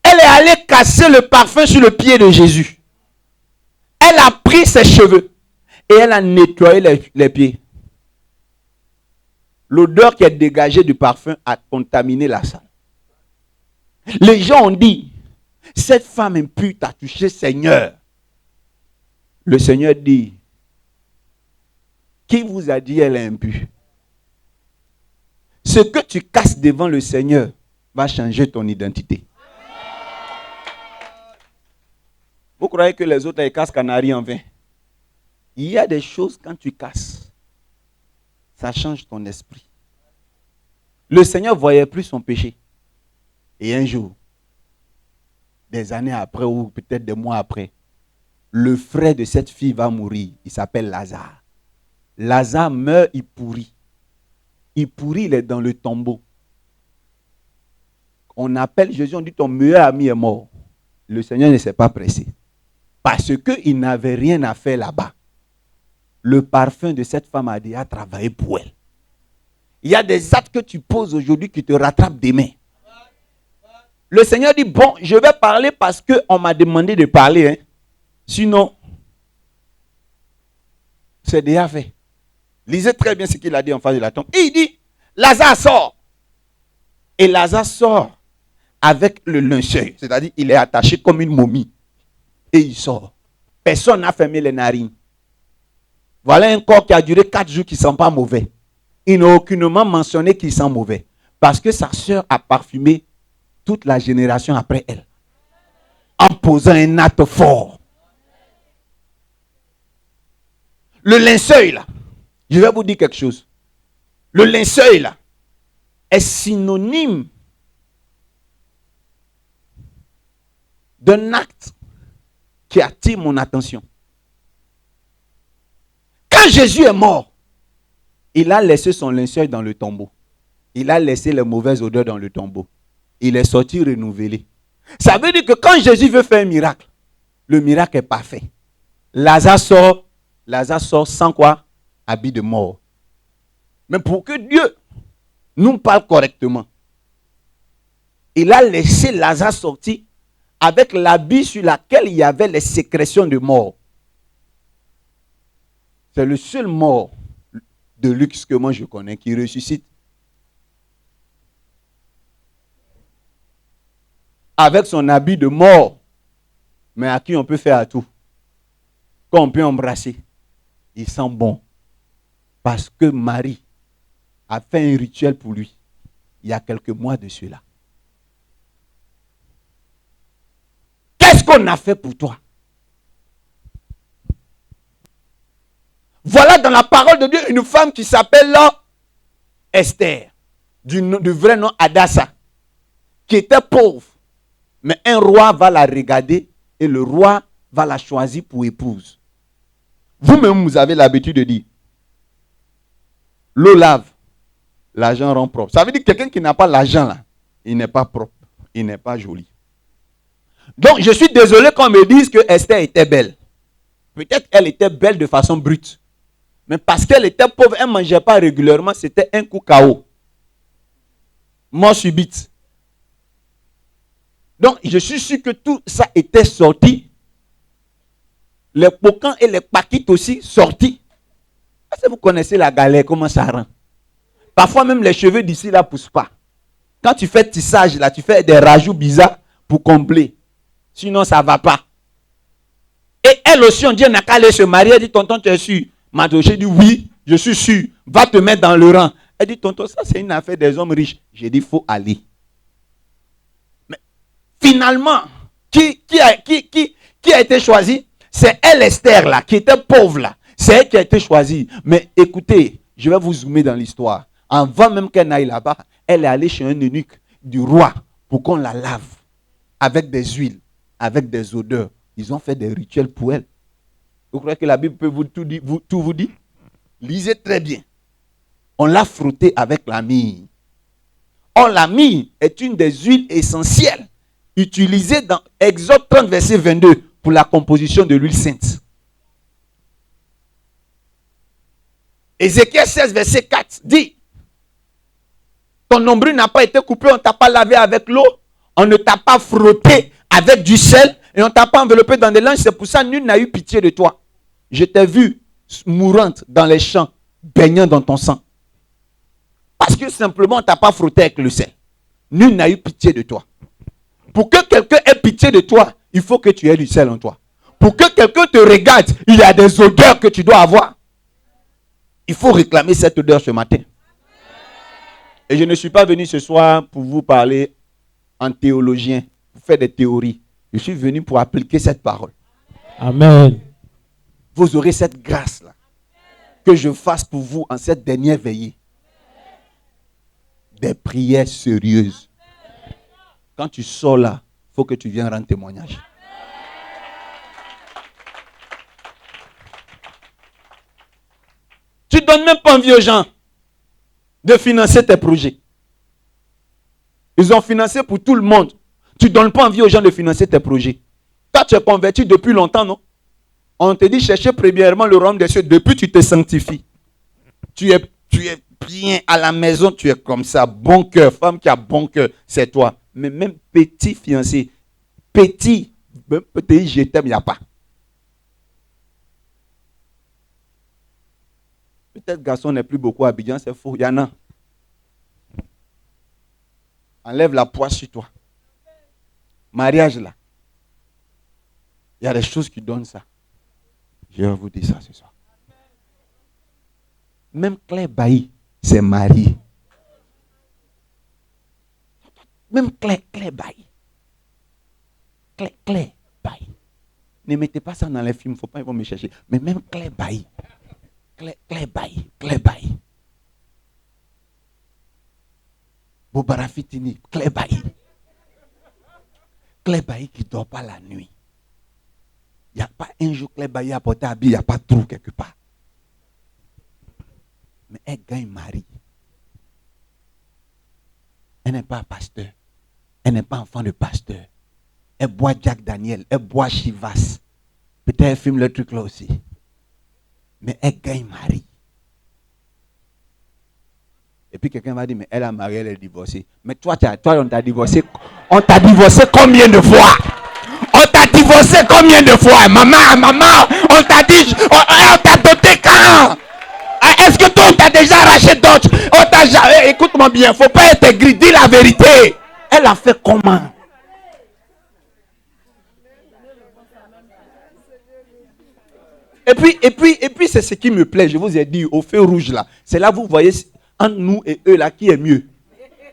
Elle est allée casser le parfum sur le pied de Jésus. Elle a pris ses cheveux et elle a nettoyé les pieds. L'odeur qui est dégagée du parfum a contaminé la salle. Les gens ont dit, cette femme impure t'a touché, Seigneur. Le Seigneur dit, qui vous a dit elle est impure? Ce que tu casses devant le Seigneur va changer ton identité. Vous croyez que les autres, ils cassent canaries en vain? Il y a des choses, quand tu casses, ça change ton esprit. Le Seigneur ne voyait plus son péché. Et un jour, des années après ou peut-être des mois après, le frère de cette fille va mourir. Il s'appelle Lazare. Lazare meurt, il pourrit. Il pourrit, il est dans le tombeau. On appelle Jésus, on dit ton meilleur ami est mort. Le Seigneur ne s'est pas pressé. Parce qu'il n'avait rien à faire là-bas. Le parfum de cette femme a déjà travaillé pour elle. Il y a des actes que tu poses aujourd'hui qui te rattrapent demain. Le Seigneur dit, bon, je vais parler parce qu'on m'a demandé de parler. Hein. Sinon, c'est déjà fait. Lisez très bien ce qu'il a dit en face de la tombe. Il dit, Lazare sort. Et Lazare sort avec le linceul. C'est-à-dire, il est attaché comme une momie. Et il sort. Personne n'a fermé les narines. Voilà un corps qui a duré 4 jours qui ne sent pas mauvais. Il n'a aucunement mentionné qu'il sent mauvais. Parce que sa sœur a parfumé toute la génération après elle. En posant un acte fort. Le linceul là. Je vais vous dire quelque chose. Le linceul là est synonyme d'un acte qui attire mon attention. Quand Jésus est mort, il a laissé son linceul dans le tombeau. Il a laissé les mauvaises odeurs dans le tombeau. Il est sorti renouvelé. Ça veut dire que quand Jésus veut faire un miracle, le miracle est parfait. Lazare sort sans quoi? Habit de mort. Mais pour que Dieu nous parle correctement, il a laissé Lazare sortir avec l'habit sur lequel il y avait les sécrétions de mort. C'est le seul mort de luxe que moi je connais qui ressuscite avec son habit de mort, mais à qui on peut faire à tout, qu'on peut embrasser. Il sent bon. Parce que Marie a fait un rituel pour lui il y a quelques mois de cela. Qu'est-ce qu'on a fait pour toi? Voilà dans la parole de Dieu une femme qui s'appelle Esther, du vrai nom Hadassa, qui était pauvre. Mais un roi va la regarder et le roi va la choisir pour épouse. Vous-même, vous avez l'habitude de dire, l'eau lave, l'argent rend propre. Ça veut dire que quelqu'un qui n'a pas l'argent là, il n'est pas propre, il n'est pas joli. Donc, je suis désolé qu'on me dise que Esther était belle. Peut-être qu'elle était belle de façon brute. Mais parce qu'elle était pauvre, elle ne mangeait pas régulièrement, c'était un coup KO. Mort subite. Donc, je suis sûr que tout ça était sorti. Les pocans et les paquites aussi sortis. Est-ce que vous connaissez la galère, comment ça rend? Parfois même les cheveux d'ici là ne poussent pas. Quand tu fais tissage là, tu fais des rajouts bizarres pour combler. Sinon, ça ne va pas. Et elle aussi, on dit, on n'a qu'à aller se marier. Elle dit, tonton, tu es sûr? J'ai dit, oui, je suis sûr. Va te mettre dans le rang. Elle dit, tonton, ça c'est une affaire des hommes riches. J'ai dit, il faut aller. Mais finalement, qui a été choisi? C'est elle, Esther, là, qui était pauvre, là. C'est elle qui a été choisie. Mais écoutez, je vais vous zoomer dans l'histoire. Avant même qu'elle n'aille là-bas, elle est allée chez un eunuque du roi pour qu'on la lave avec des huiles, avec des odeurs. Ils ont fait des rituels pour elle. Vous croyez que la Bible peut tout vous dire? Lisez très bien. On l'a frotté avec la myrrhe. Or, la myrrhe est une des huiles essentielles utilisées dans Exode 30, verset 22 pour la composition de l'huile sainte. Ézéchiel 16, verset 4 dit, Ton nombril n'a pas été coupé, on ne t'a pas lavé avec l'eau, on ne t'a pas frotté avec du sel et on ne t'a pas enveloppé dans des linges. C'est pour ça que nul n'a eu pitié de toi. Je t'ai vu mourante dans les champs, baignant dans ton sang. Parce que simplement on ne t'a pas frotté avec le sel. Nul n'a eu pitié de toi. Pour que quelqu'un ait pitié de toi, il faut que tu aies du sel en toi. Pour que quelqu'un te regarde, il y a des odeurs que tu dois avoir. Il faut réclamer cette odeur ce matin. Et je ne suis pas venu ce soir pour vous parler en théologien, pour faire des théories. Je suis venu pour appliquer cette parole. Amen. Vous aurez cette grâce-là que je fasse pour vous en cette dernière veillée. Des prières sérieuses. Quand tu sors là, il faut que tu viennes rendre témoignage. Tu ne donnes même pas envie aux gens de financer tes projets. Ils ont financé pour tout le monde. Tu ne donnes pas envie aux gens de financer tes projets. Toi, tu es converti depuis longtemps, non? On te dit chercher premièrement le royaume des cieux. Depuis, tu te sanctifies. Tu es bien à la maison, tu es comme ça. Bon cœur, femme qui a bon cœur, c'est toi. Mais même petit fiancé, petit, même petit, je t'aime, il n'y a pas. Peut-être garçon n'est plus beaucoup à Abidjan, c'est faux. Il y en a. Enlève la poisse sur toi. Mariage là. Il y a des choses qui donnent ça. Je vais vous dire ça ce soir. Même Claire Bailly s'est mariée. Même Claire Bailly. Claire Bailly. Ne mettez pas ça dans les films, il ne faut pas, ils vont me chercher. Mais même Claire Bailly. Claire Bailly. Bobara Fitini, Claire Bailly. Claire Bailly qui ne dort pas la nuit. Il n'y a pas un jour Claire Bailly a porté habit, il n'y a pas de trou quelque part. Mais elle gagne mari. Elle n'est pas pasteur. Elle n'est pas enfant de pasteur. Elle boit Jack Daniel. Elle boit Chivas. Peut-être elle filme le truc là aussi. Mais elle gagne mari. Et puis quelqu'un va dire, mais elle a marié, elle est divorcée. Mais toi, on t'a divorcé. On t'a divorcé combien de fois? On t'a divorcé combien de fois? Maman, on t'a dit, on t'a doté quand? Est-ce que toi, on t'a déjà arraché d'autres? Écoute-moi bien, il ne faut pas être aigri, dis la vérité. Elle a fait comment? Et puis c'est ce qui me plaît, je vous ai dit, au feu rouge là. C'est là vous voyez entre nous et eux là qui est mieux.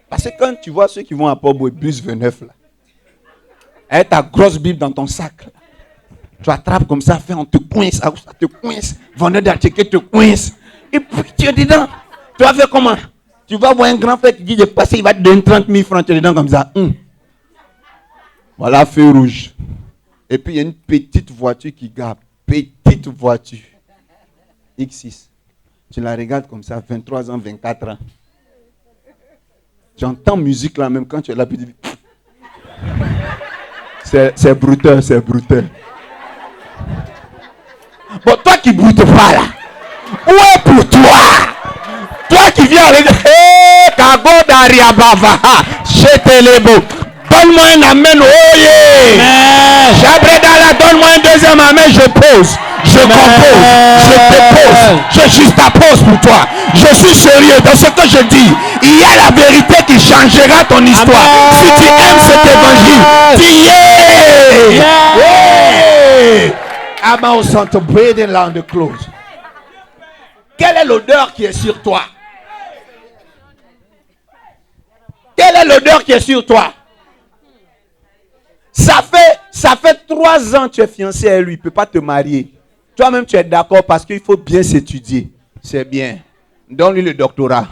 Parce que quand tu vois ceux qui vont à Port-Boué, bus 29 là, avec ta grosse Bible dans ton sac, là, tu attrapes comme ça, on te coince, ça te coince, vendeur d'articles te coince. Et puis tu es dedans. Tu vas faire comment? Tu vas voir un grand frère qui dit de passer, il va te donner 30 000 francs, tu es dedans comme ça. Voilà, feu rouge. Et puis il y a une petite voiture qui garde. Petite voiture. X6. Tu la regardes comme ça, 23 ans, 24 ans. Tu entends musique là même quand tu es là. C'est brutal, c'est brutal. Bon, toi qui broutes pas là, où est pour toi? Toi qui viens avec Kago Dariabava, Chetelebo. Donne-moi un amen, oh yeah! Jabredala, donne-moi un deuxième amen, je pose, je compose, je dépose, je justapose pour toi. Je suis sérieux dans ce que je dis. Il y a la vérité qui changera ton histoire. Amen. Si tu aimes cet évangile, dis yeah! I'm also to breathe in land close. Quelle est l'odeur qui est sur toi? Quelle est l'odeur qui est sur toi? Ça fait 3 ans que tu es fiancé à lui. Il ne peut pas te marier. Toi-même, tu es d'accord parce qu'il faut bien s'étudier. C'est bien. Donne-lui le doctorat.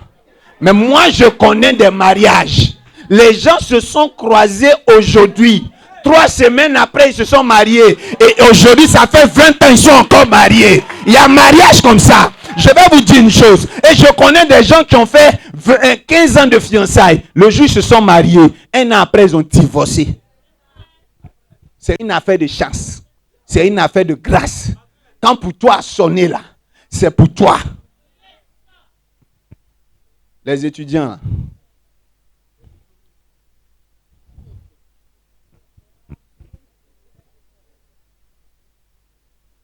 Mais moi, je connais des mariages. Les gens se sont croisés aujourd'hui. 3 semaines après, ils se sont mariés. Et aujourd'hui, ça fait 20 ans, ils sont encore mariés. Il y a un mariage comme ça. Je vais vous dire une chose. Et je connais des gens qui ont fait 15 ans de fiançailles. Le jour, ils se sont mariés. 1 an après, ils ont divorcé. C'est une affaire de chance. C'est une affaire de grâce. Quand pour toi sonner là, c'est pour toi. Les étudiants,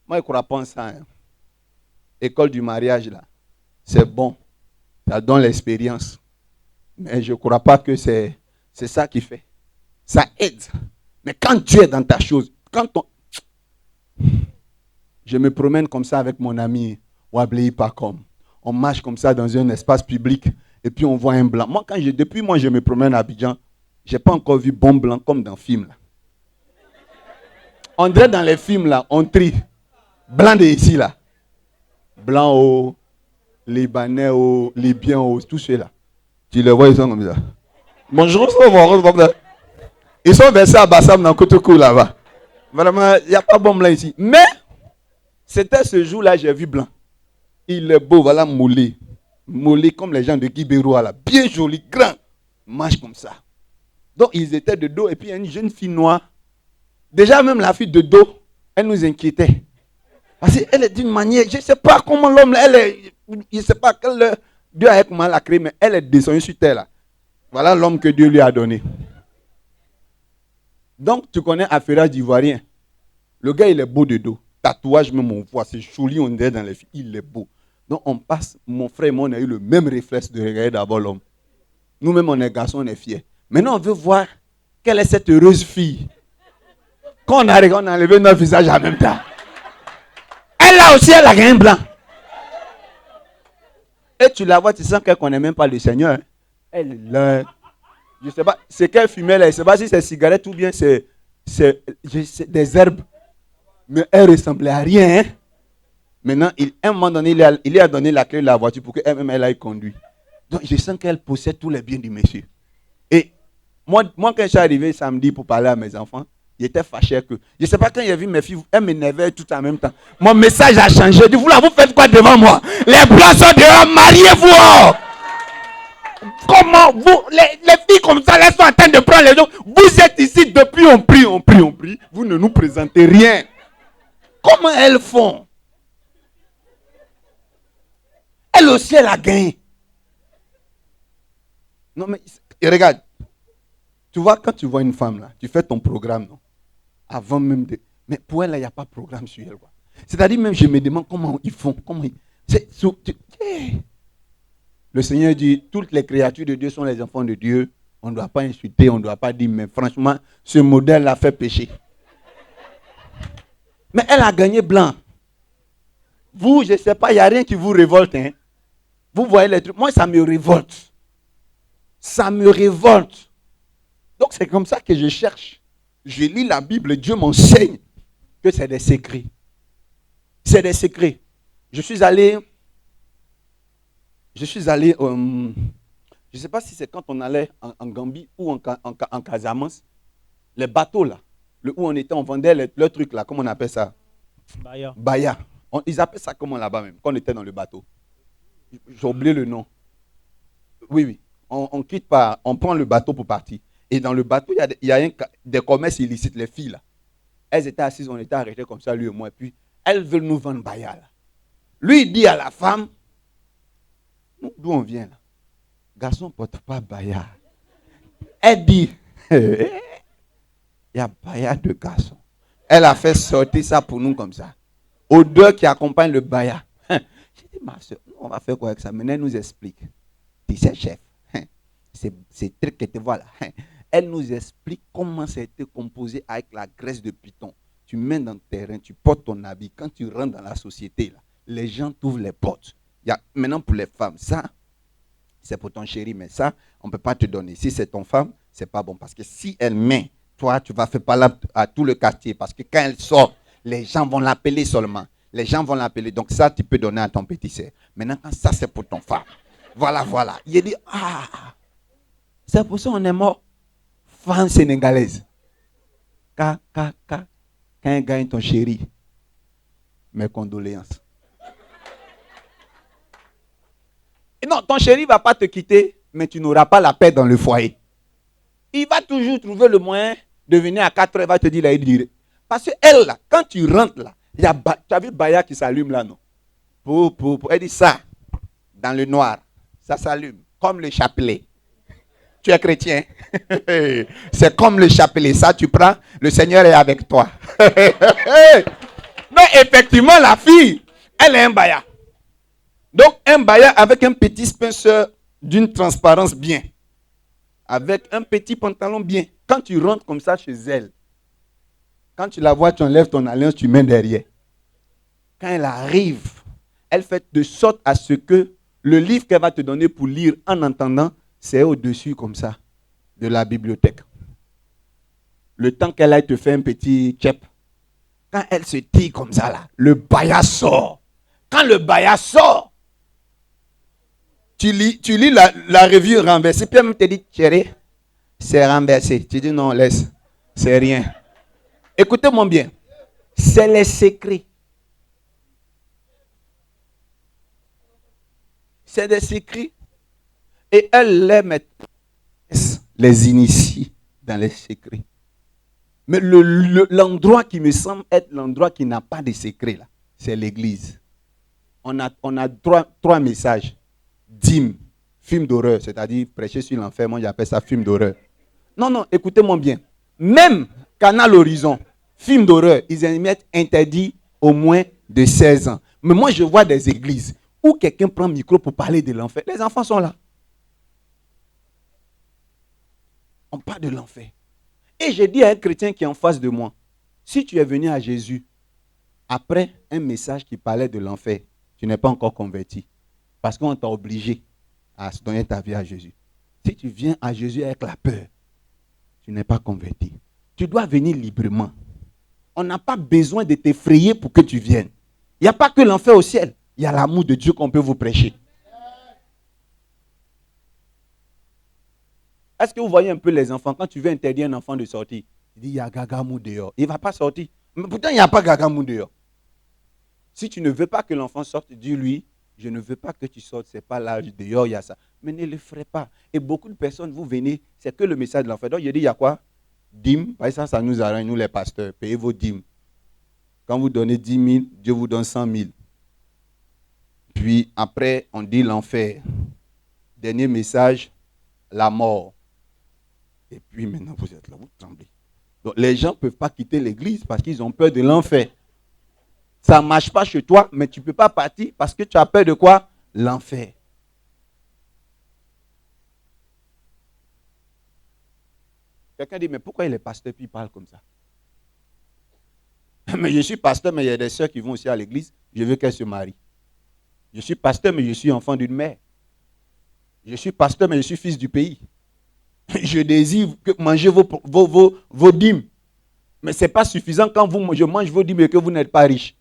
Moi, je ne crois pas en ça. Hein. École du mariage, là, c'est bon. Ça donne l'expérience. Mais je ne crois pas que c'est ça qui fait. Ça aide. Mais quand Dieu est dans ta chose, je me promène comme ça avec mon ami Wabli Pakom. On marche comme ça dans un espace public et puis on voit un blanc. Moi, depuis moi, je me promène à Abidjan, je n'ai pas encore vu bon blanc comme dans le film. Là. On dirait dans les films, là, on trie. Blanc de ici, là. Blanc au Libanais, au Libyen, au tout ceux-là. Tu les vois, ils sont comme ça. Bonjour, ça va. Ils sont versés à Bassam dans Kotoko là-bas. Vraiment, il n'y a pas bon blanc ici. Mais, c'était ce jour-là, j'ai vu blanc. Il est beau, voilà, moulé. Moulé comme les gens de Guibéroa, là. Bien joli, grand. Marche comme ça. Donc, ils étaient de dos. Et puis, il y a une jeune fille noire. Déjà, même la fille de dos, elle nous inquiétait. Parce qu'elle est d'une manière, je ne sais pas comment l'homme, elle est, je ne sais pas quel Dieu a comment la créé, mais elle est descendue sur terre, là. Voilà l'homme que Dieu lui a donné. Donc, tu connais Affairage d'Ivoirien. Le gars, il est beau de dos. Tatouage, même on voit, c'est joli, on dirait dans les filles. Il est beau. Donc, on passe, mon frère et moi, on a eu le même réflexe de regarder d'abord l'homme. Nous-mêmes, on est garçons, on est fiers. Maintenant, on veut voir quelle est cette heureuse fille. Quand on a enlevé notre visage en même temps. Elle là aussi, elle a rien blanc. Et tu la vois, tu sens qu'elle ne connaît même pas le Seigneur. Elle est là. Je ne sais pas, c'est qu'elle fumait là. Je ne sais pas si c'est cigarette ou bien c'est des herbes. Mais elle ne ressemblait à rien. Hein? Maintenant, à un moment donné, il lui a donné la clé de la voiture pour qu'elle-même elle aille conduire. Donc, je sens qu'elle possède tous les biens du monsieur. Et moi quand je suis arrivé samedi pour parler à mes enfants, il était fâché que. Je ne sais pas quand il a vu mes filles, elles m'énervaient tout en même temps. Mon message a changé. Je dis, vous là, vous faites quoi devant moi? Les blancs sont dehors, mariez-vous! Comment vous, les filles comme ça, elles sont en train de prendre les autres. Vous êtes ici depuis, on prie. Vous ne nous présentez rien. Comment elles font? Elle aussi, elle a gagné. Non, mais regarde. Tu vois, quand tu vois une femme là, tu fais ton programme, non? Avant même de. Mais pour elle, il n'y a pas de programme sur elle. C'est-à-dire, même je me demande comment ils font. Le Seigneur dit, toutes les créatures de Dieu sont les enfants de Dieu. On ne doit pas insulter, on ne doit pas dire, mais franchement, ce modèle l'a fait pécher. Mais elle a gagné blanc. Vous, je ne sais pas, il n'y a rien qui vous révolte. Hein? Vous voyez les trucs. Moi, ça me révolte. Ça me révolte. Donc, c'est comme ça que je cherche. Je lis la Bible, Dieu m'enseigne que c'est des secrets. C'est des secrets. Je suis allé, je ne sais pas si c'est quand on allait en Gambie ou en Casamance, les bateaux là, où on était, on vendait le truc là, comment on appelle ça? Baya. Ils appellent ça comment là-bas même, quand on était dans le bateau. J'ai oublié le nom. Oui. On quitte pas, on prend le bateau pour partir. Et dans le bateau, il y a des commerces illicites, les filles là. Elles étaient assises, on était arrêtés comme ça, lui et moi. Et puis, elles veulent nous vendre Baya là. Lui, il dit à la femme, d'où on vient là? Garçon ne porte pas Baya. Elle dit, il y a Baya de garçon. Elle a fait sortir ça pour nous comme ça. Odeur qui accompagne le Baya. J'ai dit, ma soeur, on va faire quoi avec ça? Maintenant, elle nous explique. Tu sais, chef, c'est truc que tu vois là. Elle nous explique comment ça a été composé avec la graisse de python. Tu mets dans le terrain, tu portes ton habit. Quand tu rentres dans la société, là, les gens t'ouvrent les portes. Maintenant, pour les femmes, ça, c'est pour ton chéri, mais ça, on ne peut pas te donner. Si c'est ton femme, ce n'est pas bon. Parce que si elle met, toi, tu vas faire parler à tout le quartier. Parce que quand elle sort, les gens vont l'appeler seulement. Les gens vont l'appeler. Donc ça, tu peux donner à ton petit sœur. Maintenant, quand ça, c'est pour ton femme. Voilà. Il a dit, c'est pour ça qu'on est mort. Femme sénégalaise. Quand elle gagne ton chéri, mes condoléances. Et non, ton chéri ne va pas te quitter, mais tu n'auras pas la paix dans le foyer. Il va toujours trouver le moyen de venir à 4 heures, il va te dire là, il dirait. Parce qu'elle, là, quand tu rentres là, tu as vu Baya qui s'allume là, non? Elle dit ça, dans le noir, ça s'allume, comme le chapelet. Tu es chrétien. C'est comme le chapelet. Ça, tu prends, le Seigneur est avec toi. Donc, effectivement, la fille, elle est un baya. Donc, un baya avec un petit spencer d'une transparence bien. Avec un petit pantalon bien. Quand tu rentres comme ça chez elle, quand tu la vois, tu enlèves ton alliance, tu mets derrière. Quand elle arrive, elle fait de sorte à ce que le livre qu'elle va te donner pour lire en entendant, c'est au-dessus comme ça, de la bibliothèque. Le temps qu'elle aille te faire un petit chep, quand elle se tire comme ça là, le baya sort. Quand le baya sort, tu lis la revue renversée, puis elle même te dit, chérie, c'est renversé. Tu dis non, laisse, c'est rien. Écoutez-moi bien, c'est les secrets. C'est des secrets. Et elle les initie dans les secrets. Mais l'endroit qui me semble être l'endroit qui n'a pas de secret, là, c'est l'église. On a trois messages. Dîme, film d'horreur, c'est-à-dire prêcher sur l'enfer, moi j'appelle ça film d'horreur. Non, écoutez-moi bien. Même Canal Horizon, film d'horreur, ils émettent interdit au moins de 16 ans. Mais moi je vois des églises où quelqu'un prend le micro pour parler de l'enfer. Les enfants sont là. On parle de l'enfer. Et j'ai dit à un chrétien qui est en face de moi, si tu es venu à Jésus après un message qui parlait de l'enfer, tu n'es pas encore converti. Parce qu'on t'a obligé à donner ta vie à Jésus. Si tu viens à Jésus avec la peur, tu n'es pas converti. Tu dois venir librement. On n'a pas besoin de t'effrayer pour que tu viennes. Il n'y a pas que l'enfer au ciel. Il y a l'amour de Dieu qu'on peut vous prêcher. Est-ce que vous voyez un peu les enfants, quand tu veux interdire un enfant de sortir, il dit, il y a gagamou dehors. Il ne va pas sortir. Mais pourtant, il n'y a pas gagamou dehors. Si tu ne veux pas que l'enfant sorte, dis-lui, je ne veux pas que tu sortes, ce n'est pas l'âge dehors, il y a ça. Mais ne le ferez pas. Et beaucoup de personnes, vous venez, c'est que le message de l'enfer. Donc, je dis, il y a quoi? Dîmes. Ça nous arrange, nous les pasteurs. Payez vos dîmes. Quand vous donnez 10 000, Dieu vous donne 100 000. Puis après, on dit l'enfer. Dernier message, la mort. Et puis maintenant, vous êtes là, vous tremblez. Donc les gens ne peuvent pas quitter l'église parce qu'ils ont peur de l'enfer. Ça ne marche pas chez toi, mais tu ne peux pas partir parce que tu as peur de quoi? L'enfer. Quelqu'un dit, mais pourquoi il est pasteur puis il parle comme ça? Mais je suis pasteur, mais il y a des sœurs qui vont aussi à l'église. Je veux qu'elles se marient. Je suis pasteur, mais je suis enfant d'une mère. Je suis pasteur, mais je suis fils du pays. Je désire manger vos dîmes. Mais ce n'est pas suffisant quand je mange vos dîmes et que vous n'êtes pas riche.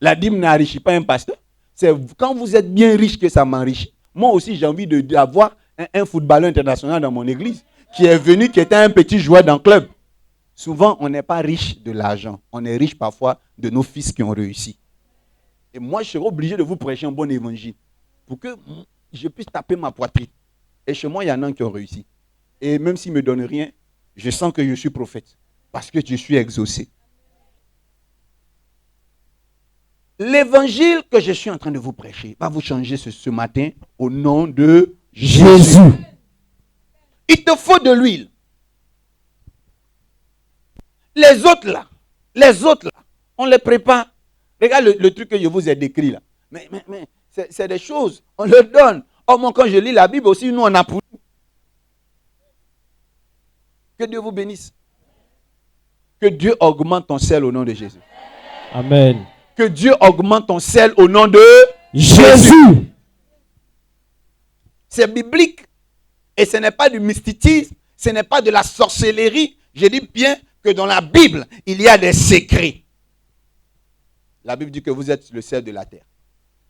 La dîme n'enrichit pas un pasteur. C'est quand vous êtes bien riche que ça m'enrichit. Moi aussi, j'ai envie d'avoir un footballeur international dans mon église qui est venu, qui était un petit joueur dans le club. Souvent, on n'est pas riche de l'argent. On est riche parfois de nos fils qui ont réussi. Et moi, je serai obligé de vous prêcher un bon évangile pour que je puisse taper ma poitrine. Et chez moi, il y en a qui ont réussi. Et même s'ils ne me donnent rien, je sens que je suis prophète. Parce que je suis exaucé. L'évangile que je suis en train de vous prêcher va vous changer ce matin au nom de Jésus. Il te faut de l'huile. Les autres là, on les prépare. Regarde le truc que je vous ai décrit là. Mais c'est des choses, on leur donne. Oh, moi, quand je lis la Bible aussi, nous, on a pour nous. Que Dieu vous bénisse. Que Dieu augmente ton sel au nom de Jésus. Amen. Que Dieu augmente ton sel au nom de Jésus. C'est biblique. Et ce n'est pas du mysticisme. Ce n'est pas de la sorcellerie. Je dis bien que dans la Bible, il y a des secrets. La Bible dit que vous êtes le sel de la terre.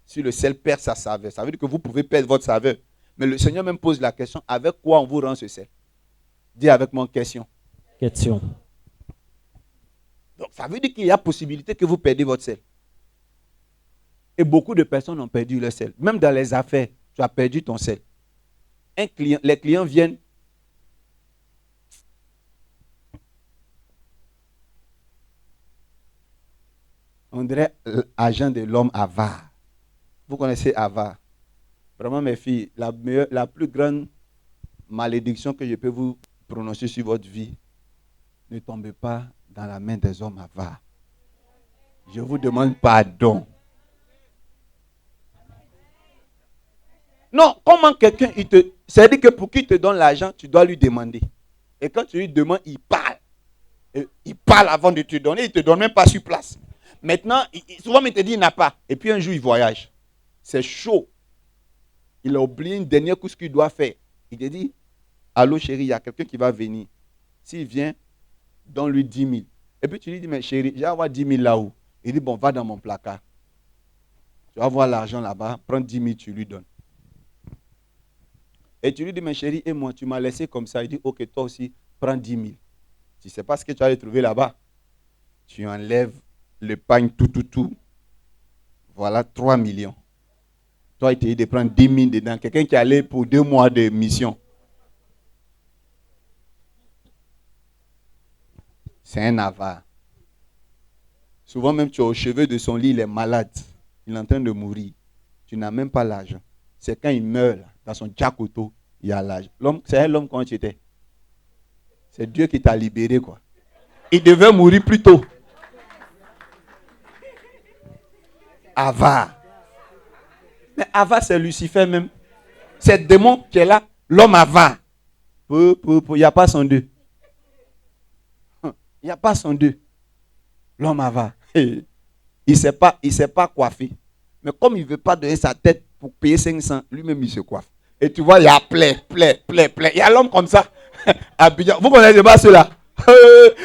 Si le sel perd sa saveur, ça veut dire que vous pouvez perdre votre saveur. Mais le Seigneur même pose la question, avec quoi on vous rend ce sel? Dis avec moi question. Question. Donc ça veut dire qu'il y a possibilité que vous perdiez votre sel. Et beaucoup de personnes ont perdu leur sel. Même dans les affaires, tu as perdu ton sel. Les clients viennent. On dirait l'agent de l'homme avare. Vous connaissez avare. Vraiment mes filles, la plus grande malédiction que je peux vous prononcer sur votre vie, ne tombez pas dans la main des hommes avares. Je vous demande pardon. Non, comment quelqu'un, c'est-à-dire que pour qu'il te donne l'argent, tu dois lui demander. Et quand tu lui demandes, il parle. Et il parle avant de te donner, il ne te donne même pas sur place. Maintenant, souvent il te dit il n'a pas. Et puis un jour, il voyage. C'est chaud. Il a oublié une dernière chose qu'il doit faire. Il te dit, allô chérie, il y a quelqu'un qui va venir. S'il vient, donne-lui 10 000. Et puis tu lui dis, mais chérie, j'ai avoir 10 000 là-haut. Il dit, bon, va dans mon placard. Tu vas voir l'argent là-bas, prends 10 000, tu lui donnes. Et tu lui dis, mais chérie, et moi, tu m'as laissé comme ça. Il dit, ok, toi aussi, prends 10 000. Tu ne sais pas ce que tu vas trouver là-bas. Tu enlèves le pagne, tout. Voilà 3 millions. Toi, il t'a dit de prendre 10 000 dedans. Quelqu'un qui allait pour 2 mois de mission. C'est un avare. Souvent même, tu es au chevet de son lit, il est malade. Il est en train de mourir. Tu n'as même pas l'argent. C'est quand il meurt, là, dans son jacoto, il y a l'argent. C'est l'homme quand tu étais. C'est Dieu qui t'a libéré, quoi. Il devait mourir plus tôt. Avare. Mais avare, c'est Lucifer même. C'est le démon qui est là. L'homme avare. Il n'y a pas son deux. Il n'y a pas son deux. L'homme avare. Il ne s'est pas coiffé. Mais comme il ne veut pas donner sa tête pour payer 500, lui-même il se coiffe. Et tu vois, il y a plein. Il y a l'homme comme ça. Vous connaissez pas ceux-là?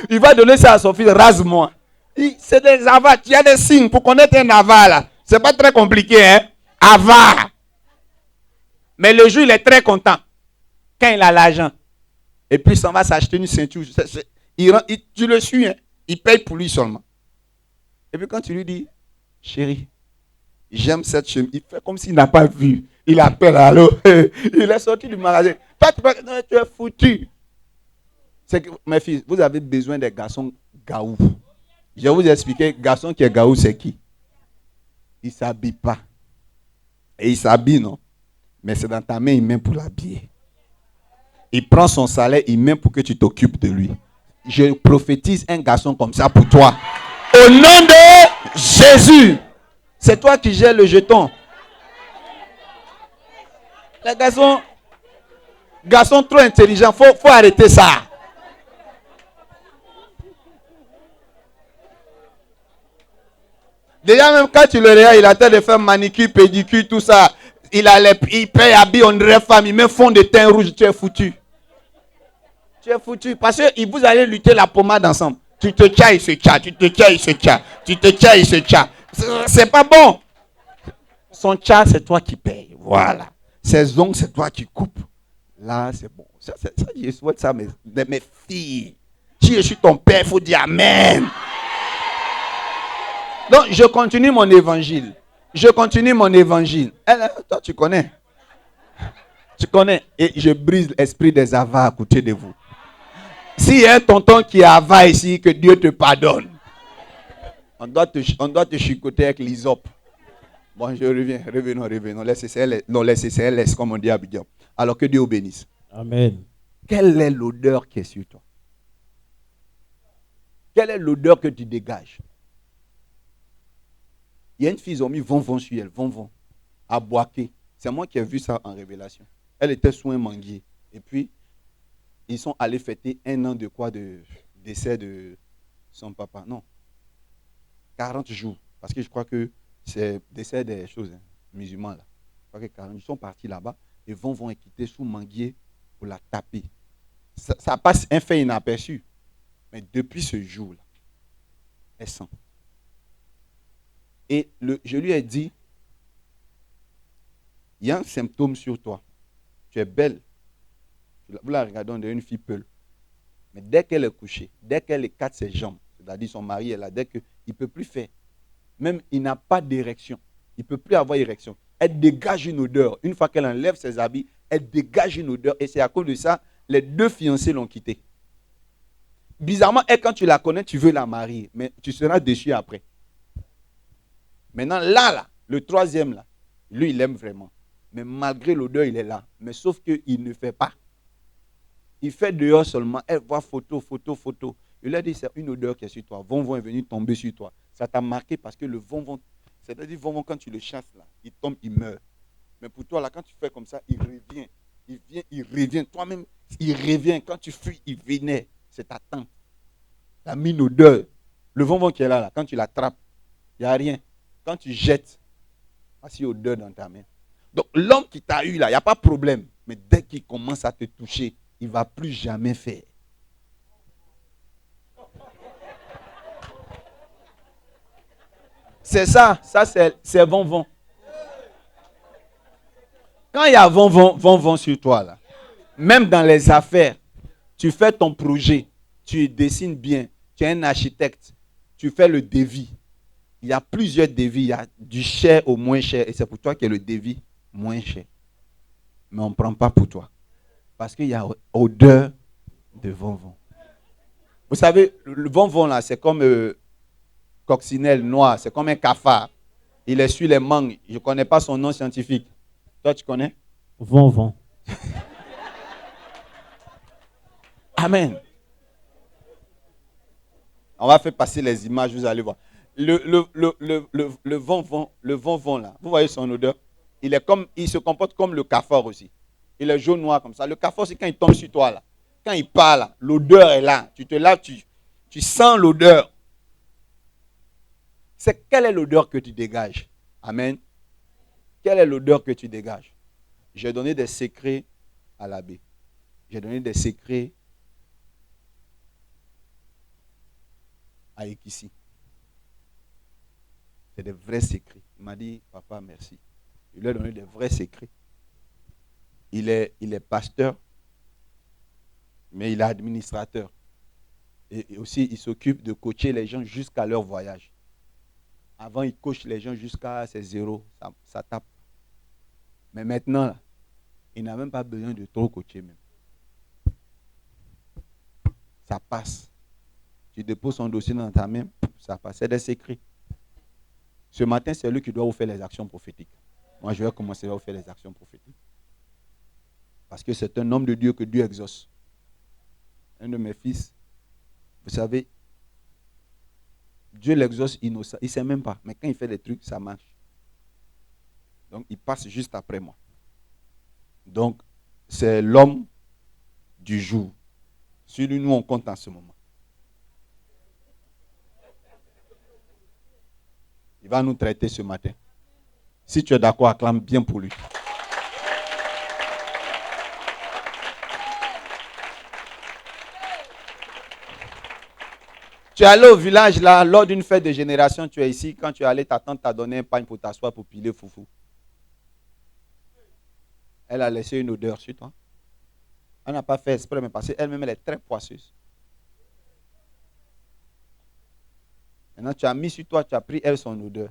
Il va donner ça à son fils, rase-moi. C'est des avares. Il y a des signes pour connaître un avare là. C'est pas très compliqué, hein? Avare. Mais le jour, il est très content. Quand il a l'argent. Et puis, il s'en va s'acheter une ceinture. Tu le suis, hein? Il paye pour lui seulement. Et puis, quand tu lui dis, chérie, j'aime cette chemise, il fait comme s'il n'a pas vu. Il appelle, allô? Il est sorti du magasin. Toi, tu es foutu. C'est que, mes filles, vous avez besoin des garçons gaou. Je vais vous expliquer, garçon qui est gaou, c'est qui? Il ne s'habille pas. Et il s'habille, non? Mais c'est dans ta main, il met pour l'habiller. Il prend son salaire, il met pour que tu t'occupes de lui. Je prophétise un garçon comme ça pour toi. Au nom de Jésus. C'est toi qui gères le jeton. Les garçons trop intelligents, faut arrêter ça. Déjà même quand tu le regardes, il a tête de faire manicure, pédicure, tout ça. Il paye habit, on dirait femme, il met fond de teint rouge, tu es foutu. Tu es foutu. Parce que vous allez lutter la pommade ensemble. Tu te tiens, il se tient. Tu te tiens, il se tient. Tu te tiens, il se tient. C'est pas bon. Son tcha, c'est toi qui payes. Voilà. Ses ongles, c'est toi qui coupes. Là, c'est bon. Ça, je souhaite ça, mes filles. Si je suis ton père, il faut dire Amen. Donc, je continue mon évangile. Toi, tu connais. Et je brise l'esprit des avares à côté de vous. S'il y a un tonton qui est avare ici, que Dieu te pardonne. On doit te chicoter avec l'hysope. Bon, je reviens. Revenons. Laisse, comme on dit à Abidjan. Alors que Dieu vous bénisse. Amen. Quelle est l'odeur qui est sur toi? Quelle est l'odeur que tu dégages? Il y a une fille, ils ont mis vont sur elle, vont, à Boaké. C'est moi qui ai vu ça en révélation. Elle était sous un manguier. Et puis, ils sont allés fêter 1 an de décès de son papa. Non, 40 jours. Parce que je crois que c'est décès des choses musulmans là. Je crois que 40, ils sont partis là-bas et vont quitter sous manguier pour la taper. Ça passe un fait inaperçu. Mais depuis ce jour-là, elle sent. Et je lui ai dit, il y a un symptôme sur toi. Tu es belle. Vous la regardez, on dirait une fille peule. Mais dès qu'elle est couchée, dès qu'elle écarte ses jambes, c'est-à-dire son mari est là, dès qu'il ne peut plus faire, même il n'a pas d'érection, il ne peut plus avoir d'érection. Elle dégage une odeur. Une fois qu'elle enlève ses habits, elle dégage une odeur. Et c'est à cause de ça, les 2 fiancés l'ont quittée. Bizarrement, elle, quand tu la connais, tu veux la marier, mais tu seras déçu après. Maintenant, là, le 3e, là, lui, il aime vraiment. Mais malgré l'odeur, il est là. Mais sauf qu'il ne fait pas. Il fait dehors seulement. Elle voit photo. Il lui a dit, c'est une odeur qui est sur toi. Vont est venu tomber sur toi. Ça t'a marqué parce que le vent, c'est-à-dire vent, quand tu le chasses, là, il tombe, il meurt. Mais pour toi, là, quand tu fais comme ça, il revient. Il vient, il revient. Toi-même, il revient. Quand tu fuis, il venait. C'est ta tente. Tu as mis une odeur. Le vent qui est là, quand tu l'attrapes, il n'y a rien. Quand tu jettes, voici odeur dans ta main. Donc, l'homme qui t'a eu là, il n'y a pas de problème. Mais dès qu'il commence à te toucher, il ne va plus jamais faire. C'est ça c'est vent. Quand il y a vent sur toi, là, même dans les affaires, tu fais ton projet, tu dessines bien, tu es un architecte, tu fais le devis. Il y a plusieurs devis, il y a du cher au moins cher, et c'est pour toi qu'il y a le devis moins cher. Mais on ne prend pas pour toi. Parce qu'il y a odeur de vent. Vous savez, le vent là, c'est comme coccinelle noire, c'est comme un cafard. Il essuie les mangues. Je ne connais pas son nom scientifique. Toi, tu connais? Vent. Amen. On va faire passer les images, vous allez voir. Le vent là, vous voyez son odeur? Il se comporte comme le cafard aussi. Il est jaune noir comme ça. Le cafard, c'est quand il tombe sur toi là. Quand il parle, l'odeur est là. Tu te laves, tu sens l'odeur. Quelle est l'odeur que tu dégages? Amen. Quelle est l'odeur que tu dégages? J'ai donné des secrets à l'abbé. J'ai donné des secrets à Ekissi. C'est des vrais secrets. Il m'a dit, papa, merci. Il lui a donné des vrais secrets. Il est pasteur, mais il est administrateur. Et aussi, il s'occupe de coacher les gens jusqu'à leur voyage. Avant, il coach les gens jusqu'à ses zéros. Ça tape. Mais maintenant, là, il n'a même pas besoin de trop coacher même. Ça passe. Tu déposes son dossier dans ta main, ça passe. C'est des secrets. Ce matin, c'est lui qui doit vous faire les actions prophétiques. Moi, je vais commencer à vous faire les actions prophétiques. Parce que c'est un homme de Dieu que Dieu exauce. Un de mes fils, vous savez, Dieu l'exauce innocent. Il ne sait même pas. Mais quand il fait des trucs, ça marche. Donc, il passe juste après moi. Donc, c'est l'homme du jour. Sur lui, nous, on compte en ce moment. Il va nous traiter ce matin. Si tu es d'accord, acclame bien pour lui. Tu es allé au village là, lors d'une fête de génération, tu es ici. Quand tu es allé, ta tante t'a donné un pain pour t'asseoir pour piler foufou. Elle a laissé une odeur sur toi. Elle n'a pas fait exprès, mais parce qu'elle-même, elle est très poisseuse. Maintenant, tu as mis sur toi, tu as pris elle son odeur.